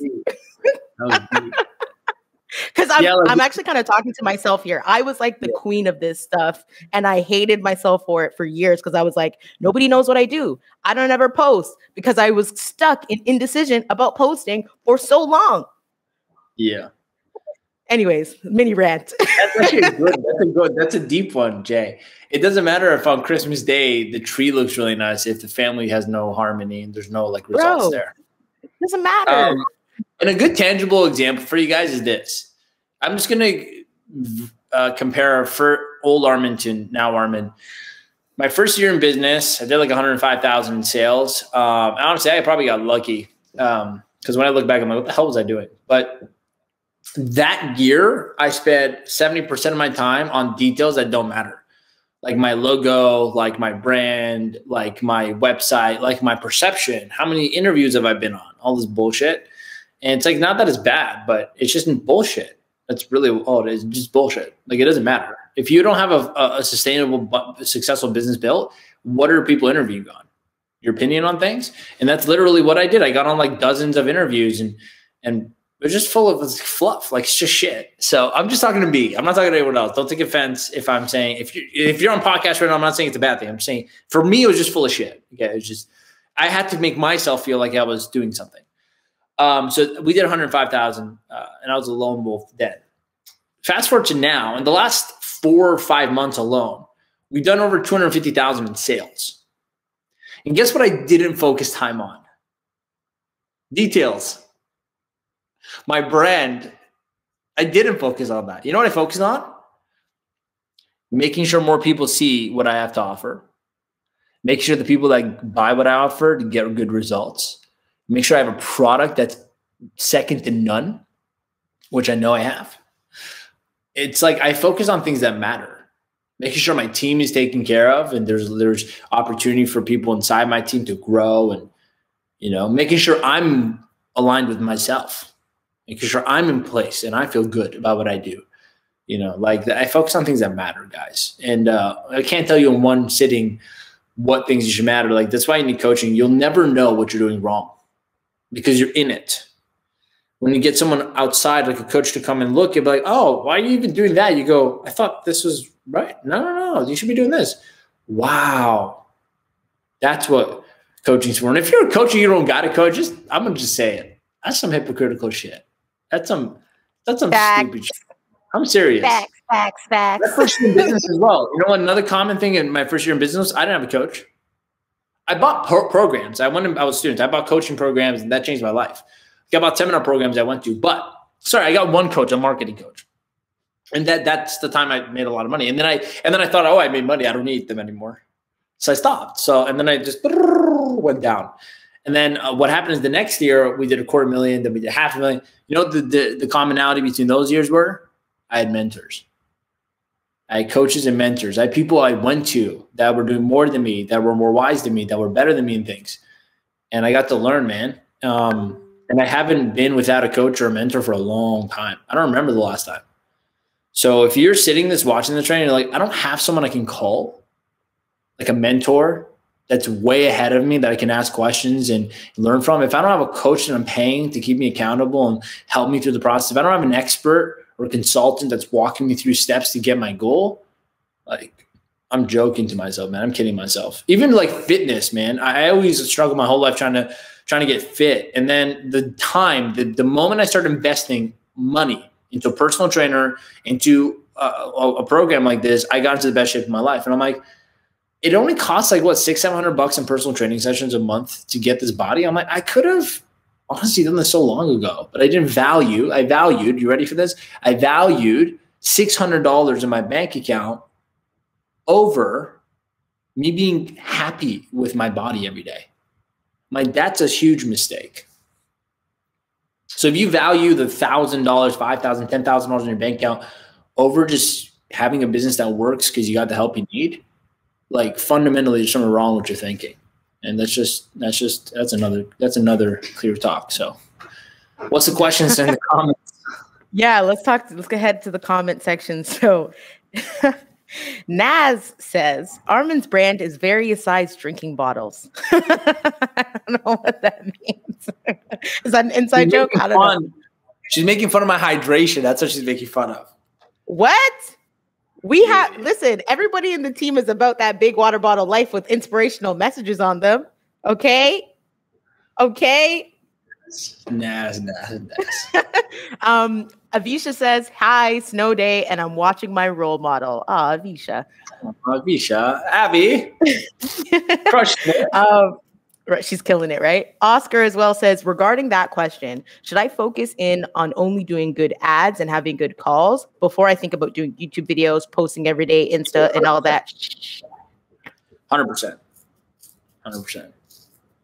Because I'm actually kind of talking to myself here. I was like the queen of this stuff, and I hated myself for it for years because I was like, nobody knows what I do. I don't ever post because I was stuck in indecision about posting for so long. Yeah. Anyways, mini rant. That's a deep one, Jay. It doesn't matter if on Christmas Day the tree looks really nice if the family has no harmony and there's no like results there. It doesn't matter. And a good tangible example for you guys is this. I'm just going to compare for old Armin to now Armin. My first year in business, I did like 105,000 in sales. Honestly, I probably got lucky because when I look back, I'm like, what the hell was I doing? But that year, I spent 70% of my time on details that don't matter. Like my logo, like my brand, like my website, like my perception. How many interviews have I been on? All this bullshit. And it's like, not that it's bad, but it's just bullshit. That's really all it is, just bullshit. Like, it doesn't matter. If you don't have a sustainable, successful business built, what are people interviewing on? Your opinion on things? And that's literally what I did. I got on like dozens of interviews and it was just full of fluff. Like, it's just shit. So I'm just talking to me. I'm not talking to anyone else. Don't take offense if I'm saying, if you're on podcast right now, I'm not saying it's a bad thing. I'm just saying, for me, it was just full of shit. Okay. It was just, I had to make myself feel like I was doing something. So we did 105,000 and I was a lone wolf then. Fast forward to now, in the last 4 or 5 months alone, we've done over 250,000 in sales. And guess what I didn't focus time on? Details. My brand, I didn't focus on that. You know what I focused on? Making sure more people see what I have to offer. Make sure the people that buy what I offer to get good results. Make sure I have a product that's second to none, which I know I have. it's like I focus on things that matter, making sure my team is taken care of, and there's opportunity for people inside my team to grow, and making sure I'm aligned with myself, making sure I'm in place and I feel good about what I do. Like I focus on things that matter, guys. And I can't tell you in one sitting what things you should matter. Like that's why you need coaching. You'll never know what you're doing wrong because you're in it. When you get someone outside, like a coach, to come and look, you'll be like, oh, why are you even doing that? You go, I thought this was right. No. You should be doing this. Wow. That's what coaching's for. And if you're a coach and you don't got a coach, I'm going to just say it. That's some hypocritical shit. That's some stupid shit. I'm serious. Facts. My first year in business as well. You know what? Another common thing in my first year in business, I didn't have a coach. I bought programs. I was students. I bought coaching programs, and that changed my life. I bought seminar programs I went to. But, I got one coach, a marketing coach. And that's the time I made a lot of money. And then I thought, I made money. I don't need them anymore. So I stopped. And then I just went down. And then what happened is the next year we did $250,000, then we did $500,000. You know what the commonality between those years were? I had mentors. I had coaches and mentors. I had people I went to that were doing more than me, that were more wise than me, that were better than me in things. And I got to learn, man. And I haven't been without a coach or a mentor for a long time. I don't remember the last time. So if you're sitting watching the training, you're like, I don't have someone I can call, like a mentor that's way ahead of me that I can ask questions and learn from. If I don't have a coach that I'm paying to keep me accountable and help me through the process, if I don't have an expert or a consultant that's walking me through steps to get my goal, like I'm joking to myself, man. I'm kidding myself. Even like fitness, man. I always struggled my whole life trying to get fit. And then the moment I started investing money into a personal trainer, into a program like this, I got into the best shape of my life. And I'm like, it only costs like what, $600-700 in personal training sessions a month to get this body. I'm like, I could have honestly done this so long ago, but I valued, you ready for this? I valued $600 in my bank account over me being happy with my body every day. Like that's a huge mistake. So if you value the $1,000, $5,000, $10,000 in your bank account over just having a business that works because you got the help you need, like fundamentally there's something wrong with your thinking. And that's another clear talk. So what's the questions in the comments? Yeah, let's go ahead to the comment section. So Naz says, Armin's brand is various size drinking bottles. I don't know what that means. Is that an inside joke? I don't know. She's making fun of my hydration. That's what she's making fun of. What? Listen, everybody in the team is about that big water bottle life with inspirational messages on them. Okay? Naz. Avisha says, hi, snow day, and I'm watching my role model. Ah, Avisha. Abby. Crushed it. Right, she's killing it, right? Oscar as well says, regarding that question, should I focus in on only doing good ads and having good calls before I think about doing YouTube videos, posting every day, Insta, and all that? 100%.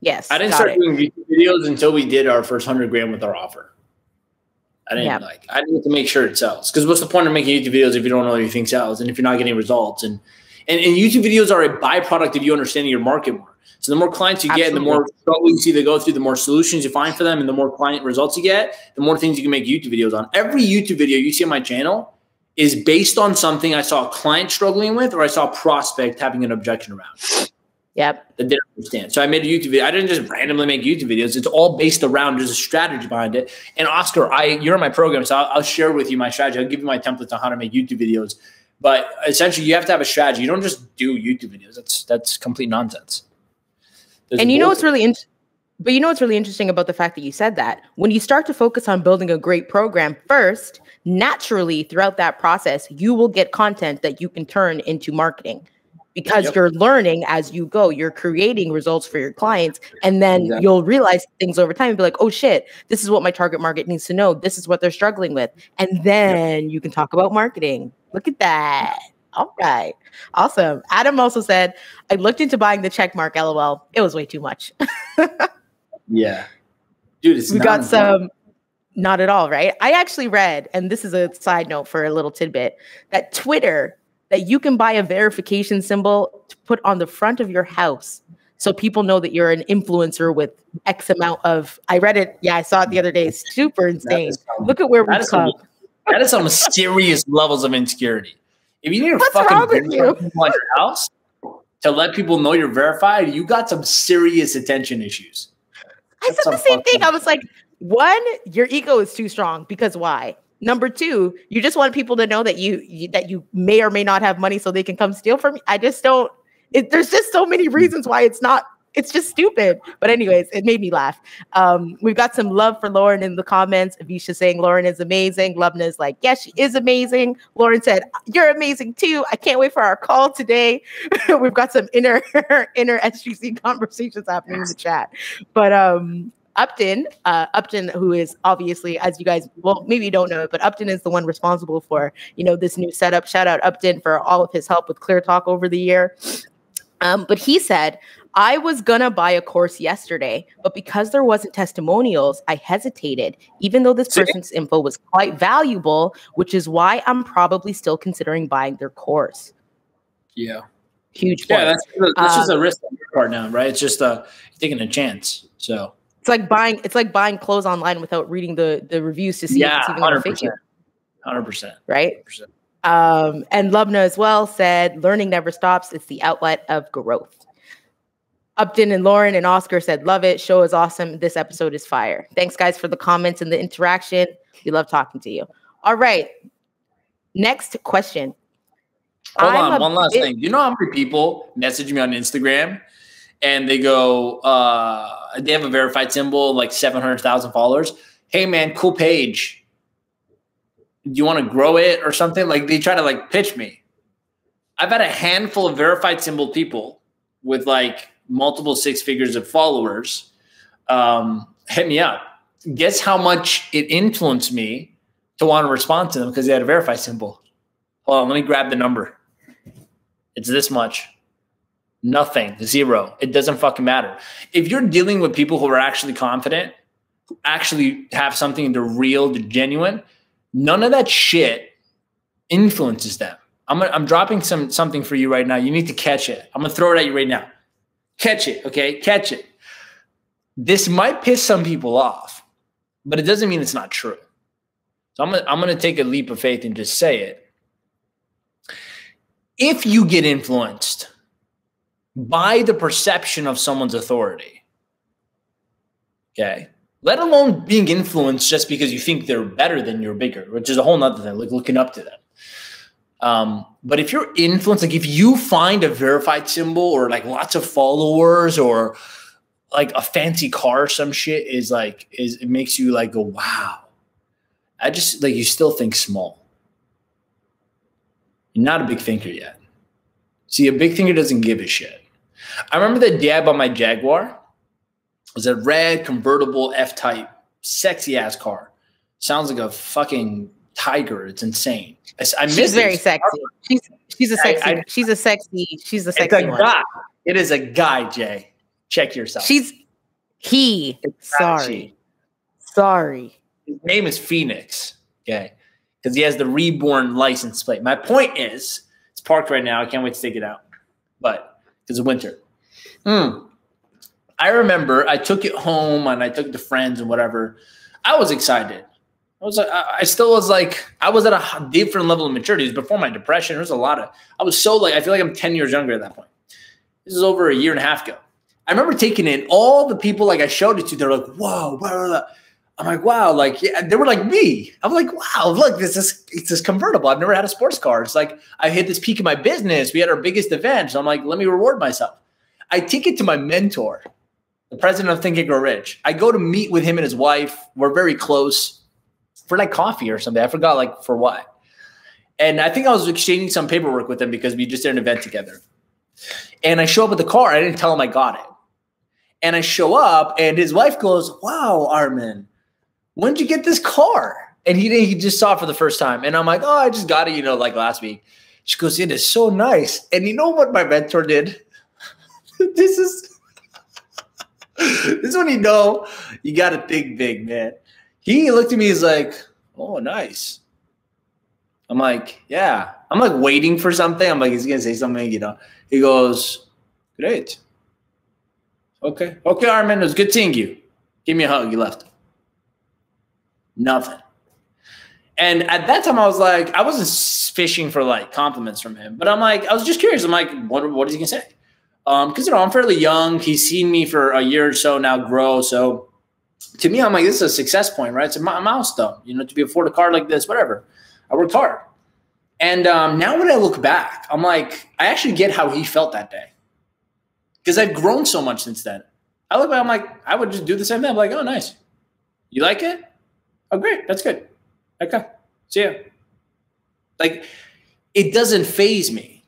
Yes. I didn't start doing YouTube videos until we did our first 100 grand with our offer. I need to make sure it sells. Because what's the point of making YouTube videos if you don't know if you think sells and if you're not getting results? And YouTube videos are a byproduct of you understanding your market more. So the more clients you get, and the more struggle you see they go through, the more solutions you find for them, and the more client results you get, the more things you can make YouTube videos on. Every YouTube video you see on my channel is based on something I saw a client struggling with, or I saw a prospect having an objection around. Yep. That didn't understand. So I made a YouTube video. I didn't just randomly make YouTube videos. It's all based around, there's a strategy behind it. And Oscar, you're in my program, so I'll share with you my strategy. I'll give you my templates on how to make YouTube videos. But essentially, you have to have a strategy. You don't just do YouTube videos. That's complete nonsense. And you know what's really interesting about the fact that you said that? When you start to focus on building a great program first, naturally throughout that process, you will get content that you can turn into marketing because you're learning as you go. You're creating results for your clients, and then you'll realize things over time and be like, oh shit, this is what my target market needs to know. This is what they're struggling with. And then you can talk about marketing. Look at that. All right. Awesome. Adam also said, I looked into buying the check mark, LOL. It was way too much. Yeah. Dude, we got some Not at all, right? I actually read, and this is a side note for a little tidbit, that Twitter, that you can buy a verification symbol to put on the front of your house so people know that you're an influencer with X amount of, I read it. Yeah, I saw it the other day. Super insane. Look at where we've come. That is some serious levels of insecurity. If you need to What's fucking wrong with you? people on your house to let people know you're verified, you got some serious attention issues. I said the same thing. I was like, one, your ego is too strong, because why? Number two, you just want people to know that you may or may not have money so they can come steal from you. I just don't. There's just so many reasons why it's just stupid. But anyways, it made me laugh. We've got some love for Lauren in the comments. Avisha saying Lauren is amazing. Lovna is like, yes, she is amazing. Lauren said, you're amazing too. I can't wait for our call today. We've got some inner SGC conversations happening in the chat. But Upton, who is obviously, as you guys, well, maybe you don't know it, but Upton is the one responsible for, this new setup. Shout out Upton for all of his help with Clear Talk over the year. But he said, I was going to buy a course yesterday, but because there wasn't testimonials, I hesitated, even though this person's info was quite valuable, which is why I'm probably still considering buying their course. Yeah. Huge point. Yeah, that's just a risk on your part now, right? It's just taking a chance. So it's like buying clothes online without reading the reviews to see if it's even going to fit you. 100%. Right? 100%. And Lovna as well said, learning never stops. It's the outlet of growth. Upton and Lauren and Oscar said, love it. Show is awesome. This episode is fire. Thanks, guys, for the comments and the interaction. We love talking to you. All right. Next question. Hold on. One last thing. Do you know how many people message me on Instagram and they go, they have a verified symbol, like 700,000 followers. Hey, man, cool page. Do you want to grow it or something? Like they try to pitch me. I've had a handful of verified symbol people with multiple 6 figures of followers hit me up. Guess how much it influenced me to want to respond to them because they had a verified symbol. Hold on, let me grab the number. It's this much. Nothing. 0. It doesn't fucking matter. If you're dealing with people who are actually confident, who actually have something they're real, they're genuine, none of that shit influences them. I'm dropping something for you right now. You need to catch it. I'm going to throw it at you right now. Catch it, okay? Catch it. This might piss some people off, but it doesn't mean it's not true. So I'm going to take a leap of faith and just say it. If you get influenced by the perception of someone's authority, okay, let alone being influenced just because you think they're better than you're bigger, which is a whole nother thing, like looking up to them. But if you're influenced, if you find a verified symbol or lots of followers or a fancy car or some shit it makes you go, wow. I just you still think small. You're not a big thinker yet. See, a big thinker doesn't give a shit. I remember the day I bought my Jaguar. It was a red convertible F-type, sexy ass car. Sounds like a fucking tiger. It's insane. She's very sexy. She's a sexy. She's a sexy it's a one. Guy. It is a guy, Jay. Check yourself. Sorry. His name is Phoenix. Okay, because he has the reborn license plate. My point is, it's parked right now. I can't wait to take it out, but because of winter. I remember I took it home and I took it to friends and whatever. I was excited. I was I was at a different level of maturity. It was before my depression. There was a lot of, I was so I feel like I'm 10 years younger at that point. This is over a year and a half ago. I remember taking it. All the people I showed it to, they're like, whoa, blah, blah, blah. I'm like, wow. Yeah, they were like me. I'm like, wow, look, it's this convertible. I've never had a sports car. It's I hit this peak in my business. We had our biggest event. So I'm like, let me reward myself. I take it to my mentor, the president of Think and Grow Rich. I go to meet with him and his wife. We're very close for coffee or something. I forgot for what. And I think I was exchanging some paperwork with him because we just did an event together. And I show up with the car. I didn't tell him I got it. And I show up and his wife goes, wow, Armin, when did you get this car? And he just saw it for the first time. And I'm like, oh, I just got it, last week. She goes, it is so nice. And you know what my mentor did? This is when you know you got to think big, man. He looked at me, he's like, oh, nice. I'm like, yeah. I'm like waiting for something. I'm like, he's going to say something, you know. He goes, great. Okay, Armin, it was good seeing you. Give me a hug. He left. Nothing. And at that time, I was like, I wasn't fishing for like compliments from him, but I'm like, I was just curious. I'm like, what is he gonna say? Because you know, I'm fairly young. He's seen me for a year or so now grow. So to me, I'm like, this is a success point, right? It's a milestone, you know, to be afford a car like this, whatever. I worked hard. And now when I look back, I'm like, I actually get how he felt that day. Because I've grown so much since then. I look back, I'm like, I would just do the same thing. I'm like, oh, nice. You like it? Oh, great. That's good. Okay. See ya. Like, it doesn't faze me.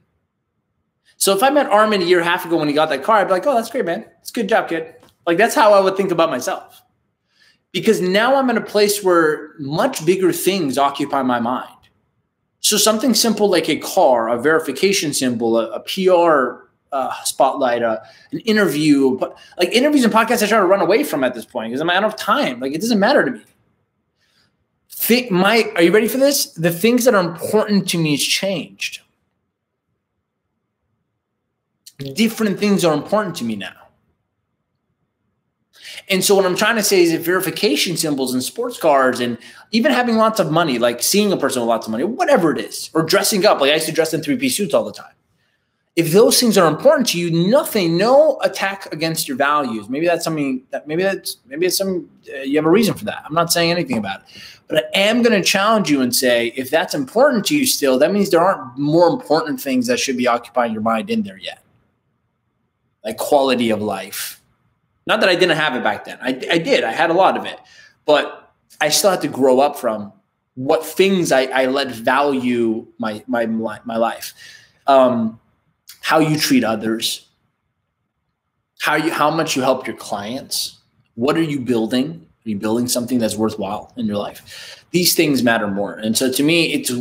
So if I met Armin a year and a half ago when he got that car, I'd be like, oh, that's great, man. It's a good job, kid. Like, that's how I would think about myself. Because now I'm in a place where much bigger things occupy my mind. So something simple like a car, a verification symbol, a PR spotlight, an interview, but like interviews and podcasts I try to run away from at this point because I'm out of time. Like, it doesn't matter to me. Are you ready for this? The things that are important to me has changed. Different things are important to me now. And so what I'm trying to say is that verification symbols and sports cars and even having lots of money, like seeing a person with lots of money, whatever it is, or dressing up. Like I used to dress in 3-piece suits all the time. If those things are important to you, no attack against your values. Maybe that's something that maybe it's some you have a reason for that. I'm not saying anything about it, but I am going to challenge you and say, if that's important to you still, that means there aren't more important things that should be occupying your mind in there yet. Like quality of life. Not that I didn't have it back then. I did. I had a lot of it, but I still had to grow up from what things I let value my life. How you treat others, how much you help your clients. What are you building? Are you building something that's worthwhile in your life? These things matter more. And so to me, it's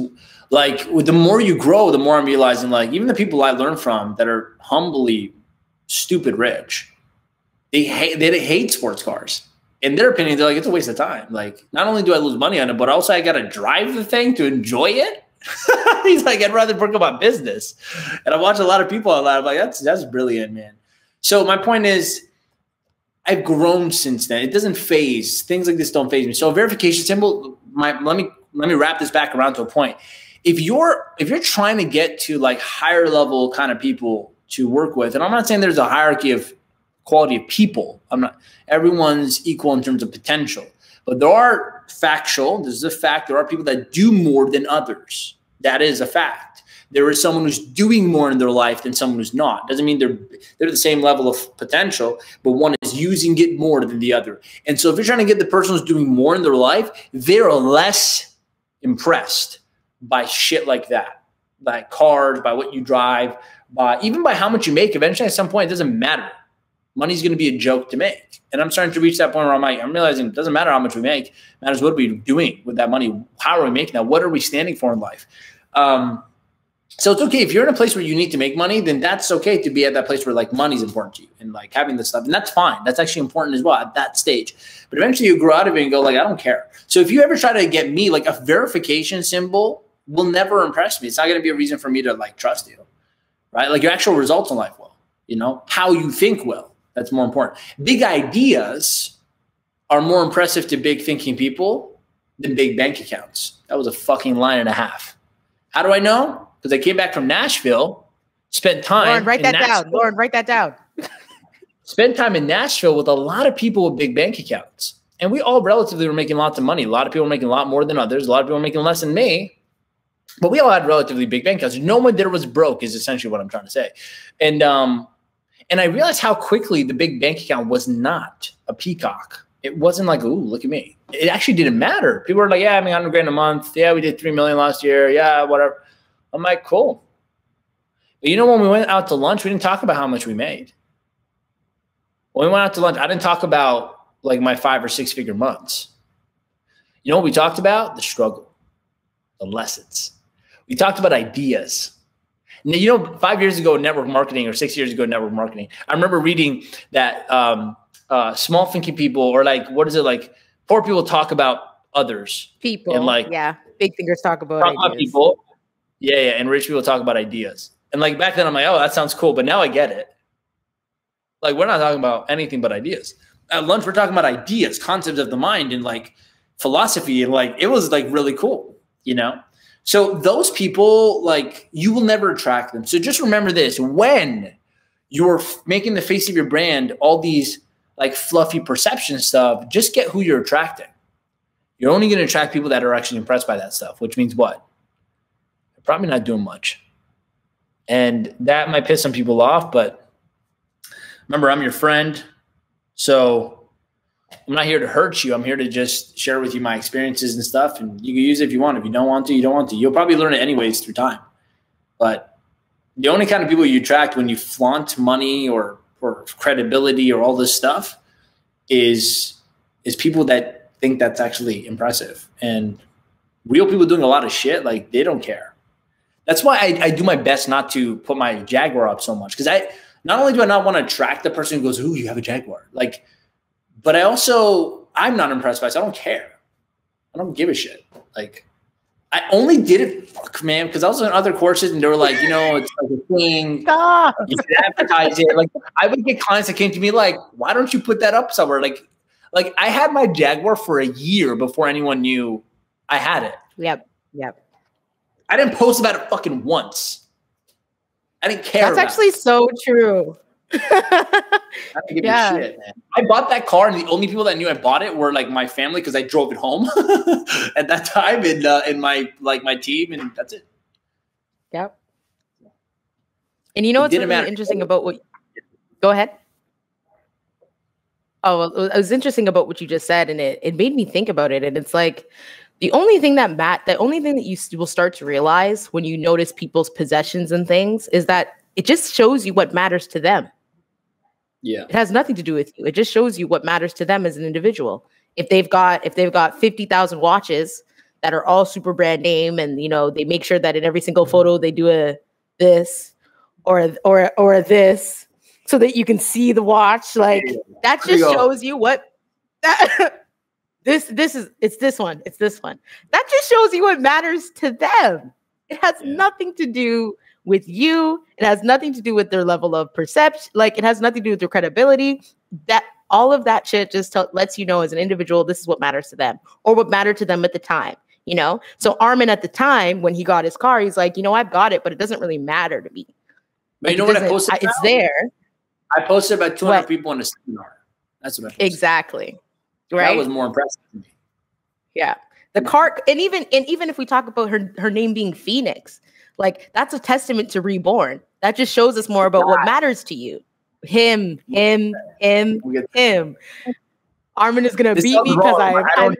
like the more you grow, the more I'm realizing like even the people I learn from that are humbly stupid rich, they hate sports cars. In their opinion, they're like, it's a waste of time. Like, not only do I lose money on it, but also I got to drive the thing to enjoy it. He's like, I'd rather work about business. And I watch a lot of people a lot. I'm like, that's brilliant, man. So my point is, I've grown since then. It doesn't phase. Things like this don't phase me. So a verification symbol, let me wrap this back around to a point. If you're trying to get to like higher level kind of people to work with, and I'm not saying there's a hierarchy of quality of people. Everyone's equal in terms of potential. But there are this is a fact, there are people that do more than others. That is a fact. There is someone who's doing more in their life than someone who's not. Doesn't mean they're the same level of potential, but one is using it more than the other. And so if you're trying to get the person who's doing more in their life, they're less impressed by shit like that, by cars, by what you drive, even by how much you make. Eventually, at some point, it doesn't matter. Money's going to be a joke to make. And I'm starting to reach that point where I'm realizing it doesn't matter how much we make. It matters what are we doing with that money? How are we making that? What are we standing for in life? So it's okay. If you're in a place where you need to make money, then that's okay to be at that place where like money's important to you and like having this stuff. And that's fine. That's actually important as well at that stage. But eventually you grow out of it and go like, I don't care. So if you ever try to get me, like a verification symbol will never impress me. It's not going to be a reason for me to like trust you, right? Like your actual results in life will, how you think will. That's more important. Big ideas are more impressive to big thinking people than big bank accounts. That was a fucking line and a half. How do I know? Because I came back from Nashville, spent time. Lauren, write that down. Spent time in Nashville with a lot of people with big bank accounts. And we all relatively were making lots of money. A lot of people were making a lot more than others. A lot of people were making less than me. But we all had relatively big bank accounts. No one there was broke is essentially what I'm trying to say. And I realized how quickly the big bank account was not a peacock. It wasn't like, ooh, look at me. It actually didn't matter. People were like, yeah, I mean, $100,000 a month. Yeah, we did $3 million last year. Yeah, whatever. I'm like, cool. But when we went out to lunch, we didn't talk about how much we made. When we went out to lunch, I didn't talk about like my 5 or 6 figure months. You know what we talked about? The struggle, the lessons. We talked about ideas. Now, 5 years ago, network marketing, or 6 years ago, network marketing, I remember reading that small thinking people, or like, what is it like? Poor people talk about others. People. And like, yeah. Big fingers talk about ideas. People. Yeah. And rich people talk about ideas. And like back then I'm like, oh, that sounds cool. But now I get it. Like we're not talking about anything but ideas. At lunch, we're talking about ideas, concepts of the mind, and like philosophy. And like, it was like really cool, you know? So those people, like, you will never attract them. So just remember this: when you're making the face of your brand all these like fluffy perception stuff, just get who you're attracting. You're only going to attract people that are actually impressed by that stuff, which means what? They're probably not doing much. And that might piss some people off, but remember, I'm your friend. So I'm not here to hurt you. I'm here to just share with you my experiences and stuff. And you can use it if you want. If you don't want to, you don't want to. You'll probably learn it anyways through time. But the only kind of people you attract when you flaunt money or credibility or all this stuff is people that think that's actually impressive. And real people doing a lot of shit, like, they don't care. That's why I do my best not to put my Jaguar up so much. Because not only do I not want to attract the person who goes, ooh, you have a Jaguar. Like, but I'm not impressed by it. So I don't care. I don't give a shit. Like, I only did it, man, because I was in other courses and they were like, you know, it's like a thing. Stop. You can advertise it. Like, I would get clients that came to me like, why don't you put that up somewhere? Like I had my Jaguar for a year before anyone knew I had it. Yep. I didn't post about it fucking once. I didn't care. That's actually so true. I didn't give a shit, man. I bought that car, and the only people that knew I bought it were like my family because I drove it home at that time, in my team, and that's it. Yep. And you know what's really interesting about what? Go ahead. Oh, well, it was interesting about what you just said, and it made me think about it. And it's like the only thing that you will start to realize when you notice people's possessions and things is that it just shows you what matters to them. Yeah. It has nothing to do with you. It just shows you what matters to them as an individual. If they've got 50,000 watches that are all super brand name, and you know, they make sure that in every single photo they do a this or a this so that you can see the watch, like that just shows you what that it's this one. That just shows you what matters to them. It has nothing to do with you. It has nothing to do with their level of perception. Like, it has nothing to do with their credibility. That all of that shit just lets you know as an individual, this is what matters to them, or what mattered to them at the time, you know? So Armin at the time, when he got his car, he's like, you know, I've got it, but it doesn't really matter to me. But like, you know what I posted about? It's there. I posted about 200 people in a seminar. That's what I posted. Exactly. Right. That was more impressive to me. Yeah. The car, and even if we talk about her name being Phoenix, like, that's a testament to Reborn. That just shows us more about what matters to you. Him. Armin is gonna beat me because I'm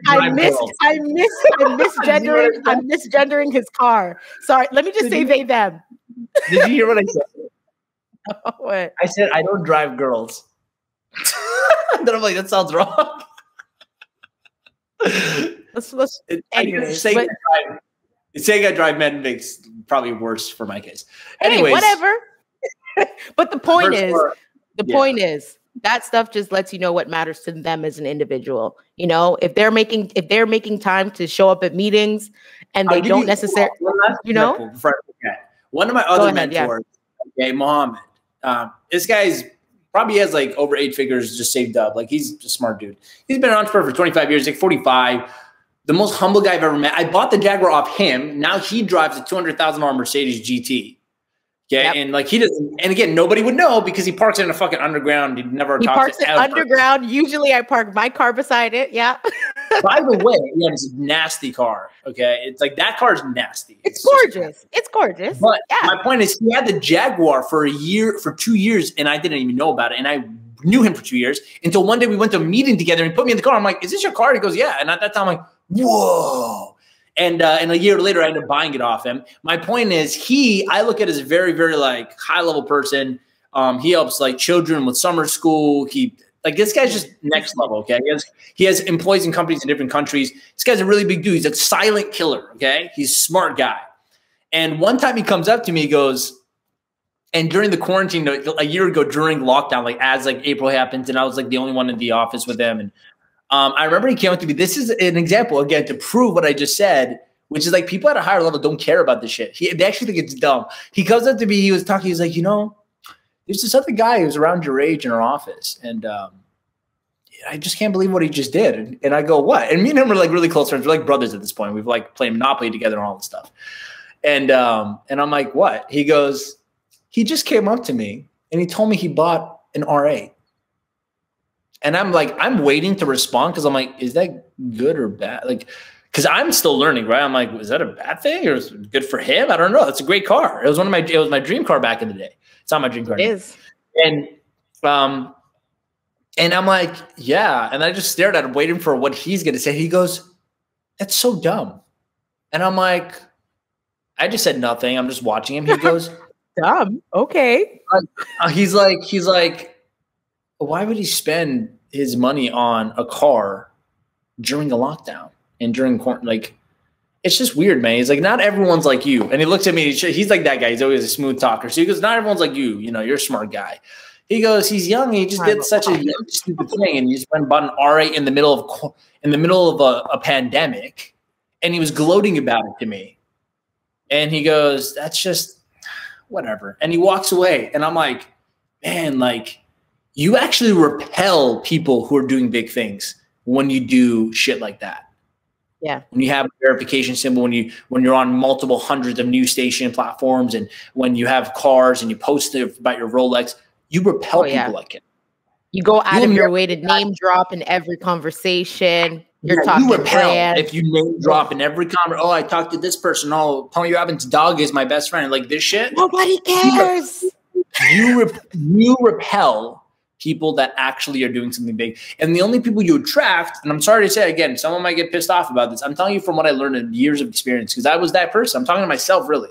misgendering his car. Sorry, let me just say they them. Did you hear what I said? What? I said I don't drive girls. Then I'm like, that sounds wrong. Let's anyways, saying I drive men makes probably worse for my case. Anyways, hey, whatever. But the point is that stuff just lets you know what matters to them as an individual. You know, if they're making time to show up at meetings and they don't necessarily, you know. One of my other mentors, Mohammed. This guy's probably has like over 8 figures just saved up. Like, he's a smart dude. He's been an entrepreneur for 25 years, like 45. The most humble guy I've ever met. I bought the Jaguar off him. Now he drives a $200,000 Mercedes GT. Okay. Yep. And like, he doesn't, and again, nobody would know because he parks in a fucking underground. He parks it underground. Usually I park my car beside it. Yeah. By the way, he has a nasty car. Okay. It's like, that car is nasty. It's gorgeous. It's gorgeous. But my point is, he had the Jaguar for 2 years and I didn't even know about it. And I knew him for 2 years until one day we went to a meeting together and he put me in the car. I'm like, is this your car? He goes, yeah. And at that time, I'm like, whoa. And a year later, I ended up buying it off him. My point is, I look at as a very, very like high level person. He helps like children with summer school. This guy's just next level. Okay. He has employees in companies in different countries. This guy's a really big dude. He's a silent killer. Okay. He's a smart guy. And one time he comes up to me, he goes, and during the quarantine, a year ago, during lockdown, like as like April happens, and I was like the only one in the office with him. And I remember he came up to me. This is an example, again, to prove what I just said, which is like people at a higher level don't care about this shit. They actually think it's dumb. He comes up to me. He was talking. He was like, there's this other guy who's around your age in our office. And I just can't believe what he just did. And I go, what? And me and him are like really close friends. We're like brothers at this point. We've like played Monopoly together and all this stuff. And I'm like, what? He goes, he just came up to me and he told me he bought an R8. And I'm like, I'm waiting to respond because I'm like, is that good or bad? Like, because I'm still learning, right? I'm like, is that a bad thing or is it good for him? I don't know. It's a great car. It was my dream car back in the day. It's not my dream car. It is. And I'm like, yeah. And I just stared at him, waiting for what he's going to say. He goes, that's so dumb. And I'm like, I just said nothing. I'm just watching him. He goes, dumb. Okay. He's like, why would he spend his money on a car during a lockdown and during quarantine? Like, it's just weird, man. He's like, not everyone's like you. And he looks at me. He's like that guy. He's always a smooth talker. So he goes, not everyone's like you. You're a smart guy. He goes, he's young. And he just did such a young, stupid thing. And he just went and bought an R8 in the middle of a pandemic. And he was gloating about it to me. And he goes, that's just whatever. And he walks away. And I'm like, man, like, you actually repel people who are doing big things when you do shit like that. Yeah. When you have a verification symbol, when you're on multiple hundreds of news station platforms, and when you have cars and you post about your Rolex, you repel people like it. You go out of your way to name drop in every conversation. You're talking you repel brand. if you name drop in every comment. Oh, I talked to this person. Oh, Tony Robbins' dog is my best friend. Like this shit. Nobody cares. You repel people that actually are doing something big. And the only people you attract, and I'm sorry to say again, someone might get pissed off about this. I'm telling you from what I learned in years of experience, because I was that person. I'm talking to myself, really.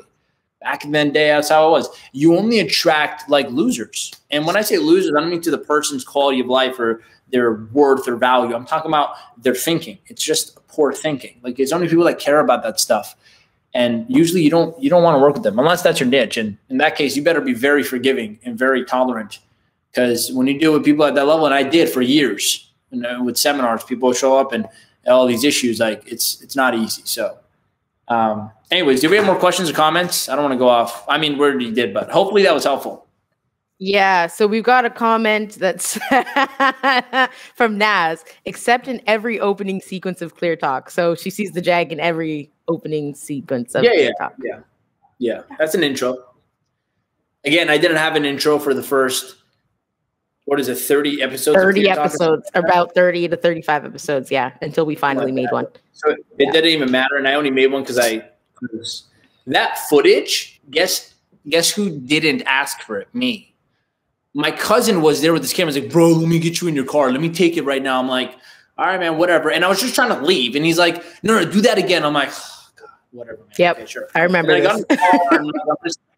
Back in the day, that's how it was. You only attract like losers. And when I say losers, I don't mean to the person's quality of life or their worth or value. I'm talking about their thinking. It's just poor thinking. Like it's only people that care about that stuff. And usually you don't want to work with them unless that's your niche. And in that case, you better be very forgiving and very tolerant. Because when you deal with people at that level, and I did for years, with seminars, people show up and all these issues, like it's not easy. So anyways, do we have more questions or comments? I don't want to go off. I mean, we already did, but hopefully that was helpful. Yeah. So we've got a comment that's from Naz, except in every opening sequence of Clear Talk. So she sees the Jag in every opening sequence of Clear Talk. Yeah. That's an intro. Again, I didn't have an intro for the first, 30 episodes? 30 episodes, about 30 to 35 episodes. Yeah. Until we finally made one. So it didn't even matter. And I only made one because that footage, guess who didn't ask for it? Me. My cousin was there with his camera. He's like, bro, let me get you in your car. Let me take it right now. I'm like, all right, man, whatever. And I was just trying to leave. And he's like, no, do that again. I'm like, oh, God, whatever, man. Yep. Okay, sure. I remember this.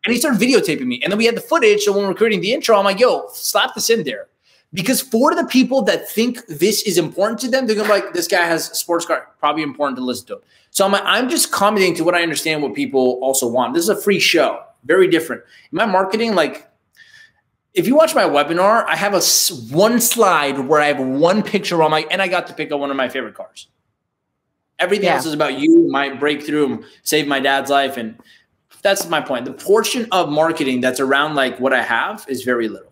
And he started videotaping me. And then we had the footage. So when we're creating the intro, I'm like, yo, slap this in there. Because for the people that think this is important to them, they're going to be like, this guy has a sports car, probably important to listen to. So I'm just commenting to what I understand what people also want. This is a free show. Very different. In my marketing, like, if you watch my webinar, I have one slide where I have one picture on and I got to pick up one of my favorite cars. Everything else is about you, my breakthrough, save my dad's life. And that's my point. The portion of marketing that's around like what I have is very little.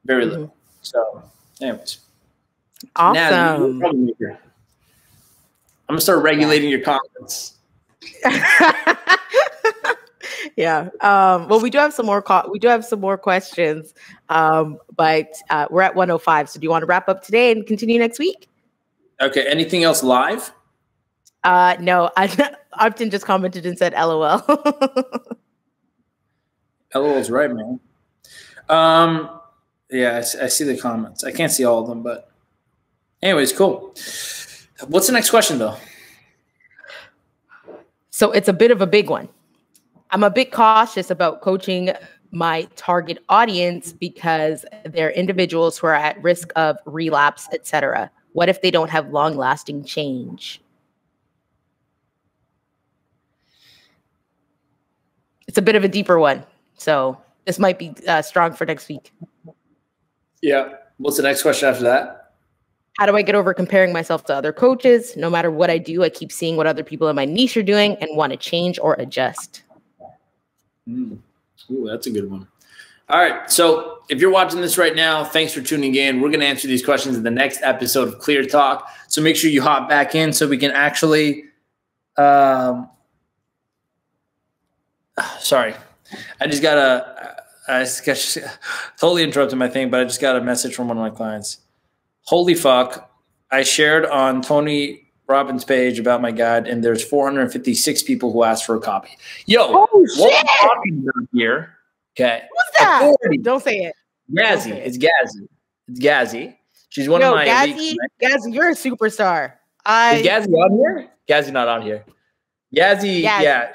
Very little. So anyways. Awesome. Now, I'm going to start regulating your comments. Yeah. Well, we do have some more. We do have some more questions, but we're at 1:05. So, do you want to wrap up today and continue next week? Okay. Anything else live? No. Upton just commented and said, "LOL." LOL's right, man. Yeah, I see the comments. I can't see all of them, but anyways, cool. What's the next question, though? So it's a bit of a big one. I'm a bit cautious about coaching my target audience because they're individuals who are at risk of relapse, etc. What if they don't have long-lasting change? It's a bit of a deeper one. So this might be strong for next week. Yeah. What's the next question after that? How do I get over comparing myself to other coaches? No matter what I do, I keep seeing what other people in my niche are doing and want to change or adjust. Ooh, that's a good one. All right. So if you're watching this right now, thanks for tuning in. We're going to answer these questions in the next episode of Clear Talk. So make sure you hop back in so we can actually sorry. I just totally interrupted my thing, but I just got a message from one of my clients. Holy fuck. I shared on Tony Robbins' page about my guide, and there's 456 people who asked for a copy. Yo, what we're talking about here, okay. Who's that? Authority. Don't say it. Gazzy. It's Gazzy. It's Gazzy. She's one of my Gazzy, you're a superstar. Is Gazzy on here? Gazzy not on here. Gazzy. Yeah.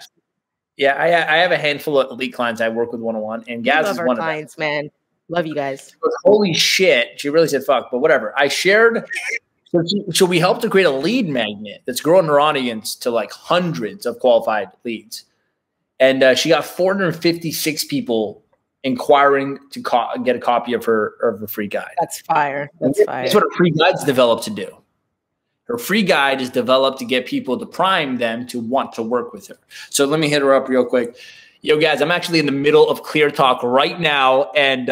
I have a handful of elite clients I work with one-on-one, and Gazzy's one of them. Clients, man. Love you guys. Holy shit. She really said fuck, but whatever. I shared. So we helped to create a lead magnet that's growing her audience to like hundreds of qualified leads. And she got 456 people inquiring to get a copy of her free guide. That's fire. That's what her free guide's developed to do. Her free guide is developed to get people to prime them to want to work with her. So let me hit her up real quick. Yo, guys, I'm actually in the middle of Clear Talk right now, and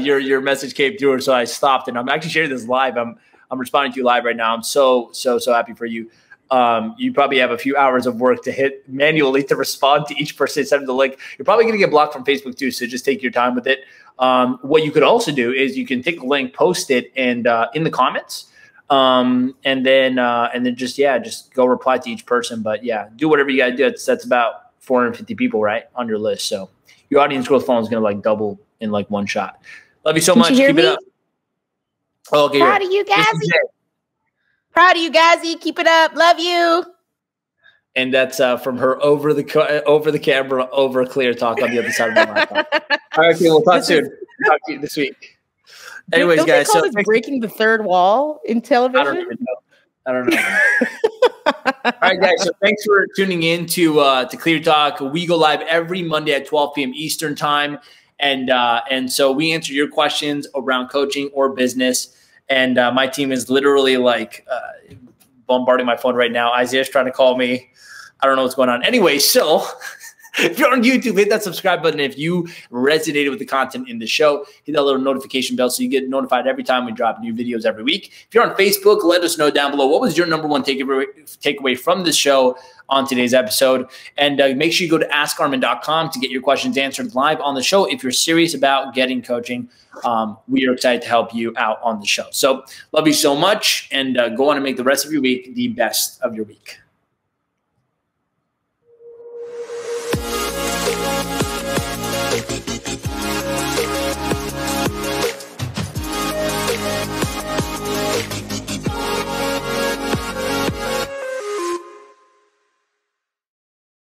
your message came through, so I stopped, and I'm actually sharing this live. I'm responding to you live right now. I'm so happy for you. You probably have a few hours of work to hit manually to respond to each person, send them the link. You're probably going to get blocked from Facebook too, so just take your time with it. What you could also do is you can take the link, post it, and in the comments. And then just go reply to each person. But yeah, do whatever you gotta do. That's about 450 people, right, on your list. So your audience growth funnel is gonna like double in like one shot. Love you so much. Keep it up. Oh, okay. Proud of you, Gazzy. Proud of you, Gazzy. Keep it up. Love you. And that's from her over the camera, over Clear Talk on the other side of my laptop. All right, okay, we'll talk soon. Talk to you this week. Anyways, don't guys, they call this breaking the third wall in television? I don't know. All right, guys. So thanks for tuning in to Clear Talk. We go live every Monday at 12 p.m. Eastern time, and so we answer your questions around coaching or business. And my team is literally like bombarding my phone right now. Isaiah's trying to call me. I don't know what's going on. Anyway, so. If you're on YouTube, hit that subscribe button. If you resonated with the content in the show, hit that little notification bell so you get notified every time we drop new videos every week. If you're on Facebook, let us know down below what was your number one takeaway from this show on today's episode. And make sure you go to askarmin.com to get your questions answered live on the show. If you're serious about getting coaching, we are excited to help you out on the show. So love you so much, and go on and make the rest of your week the best of your week.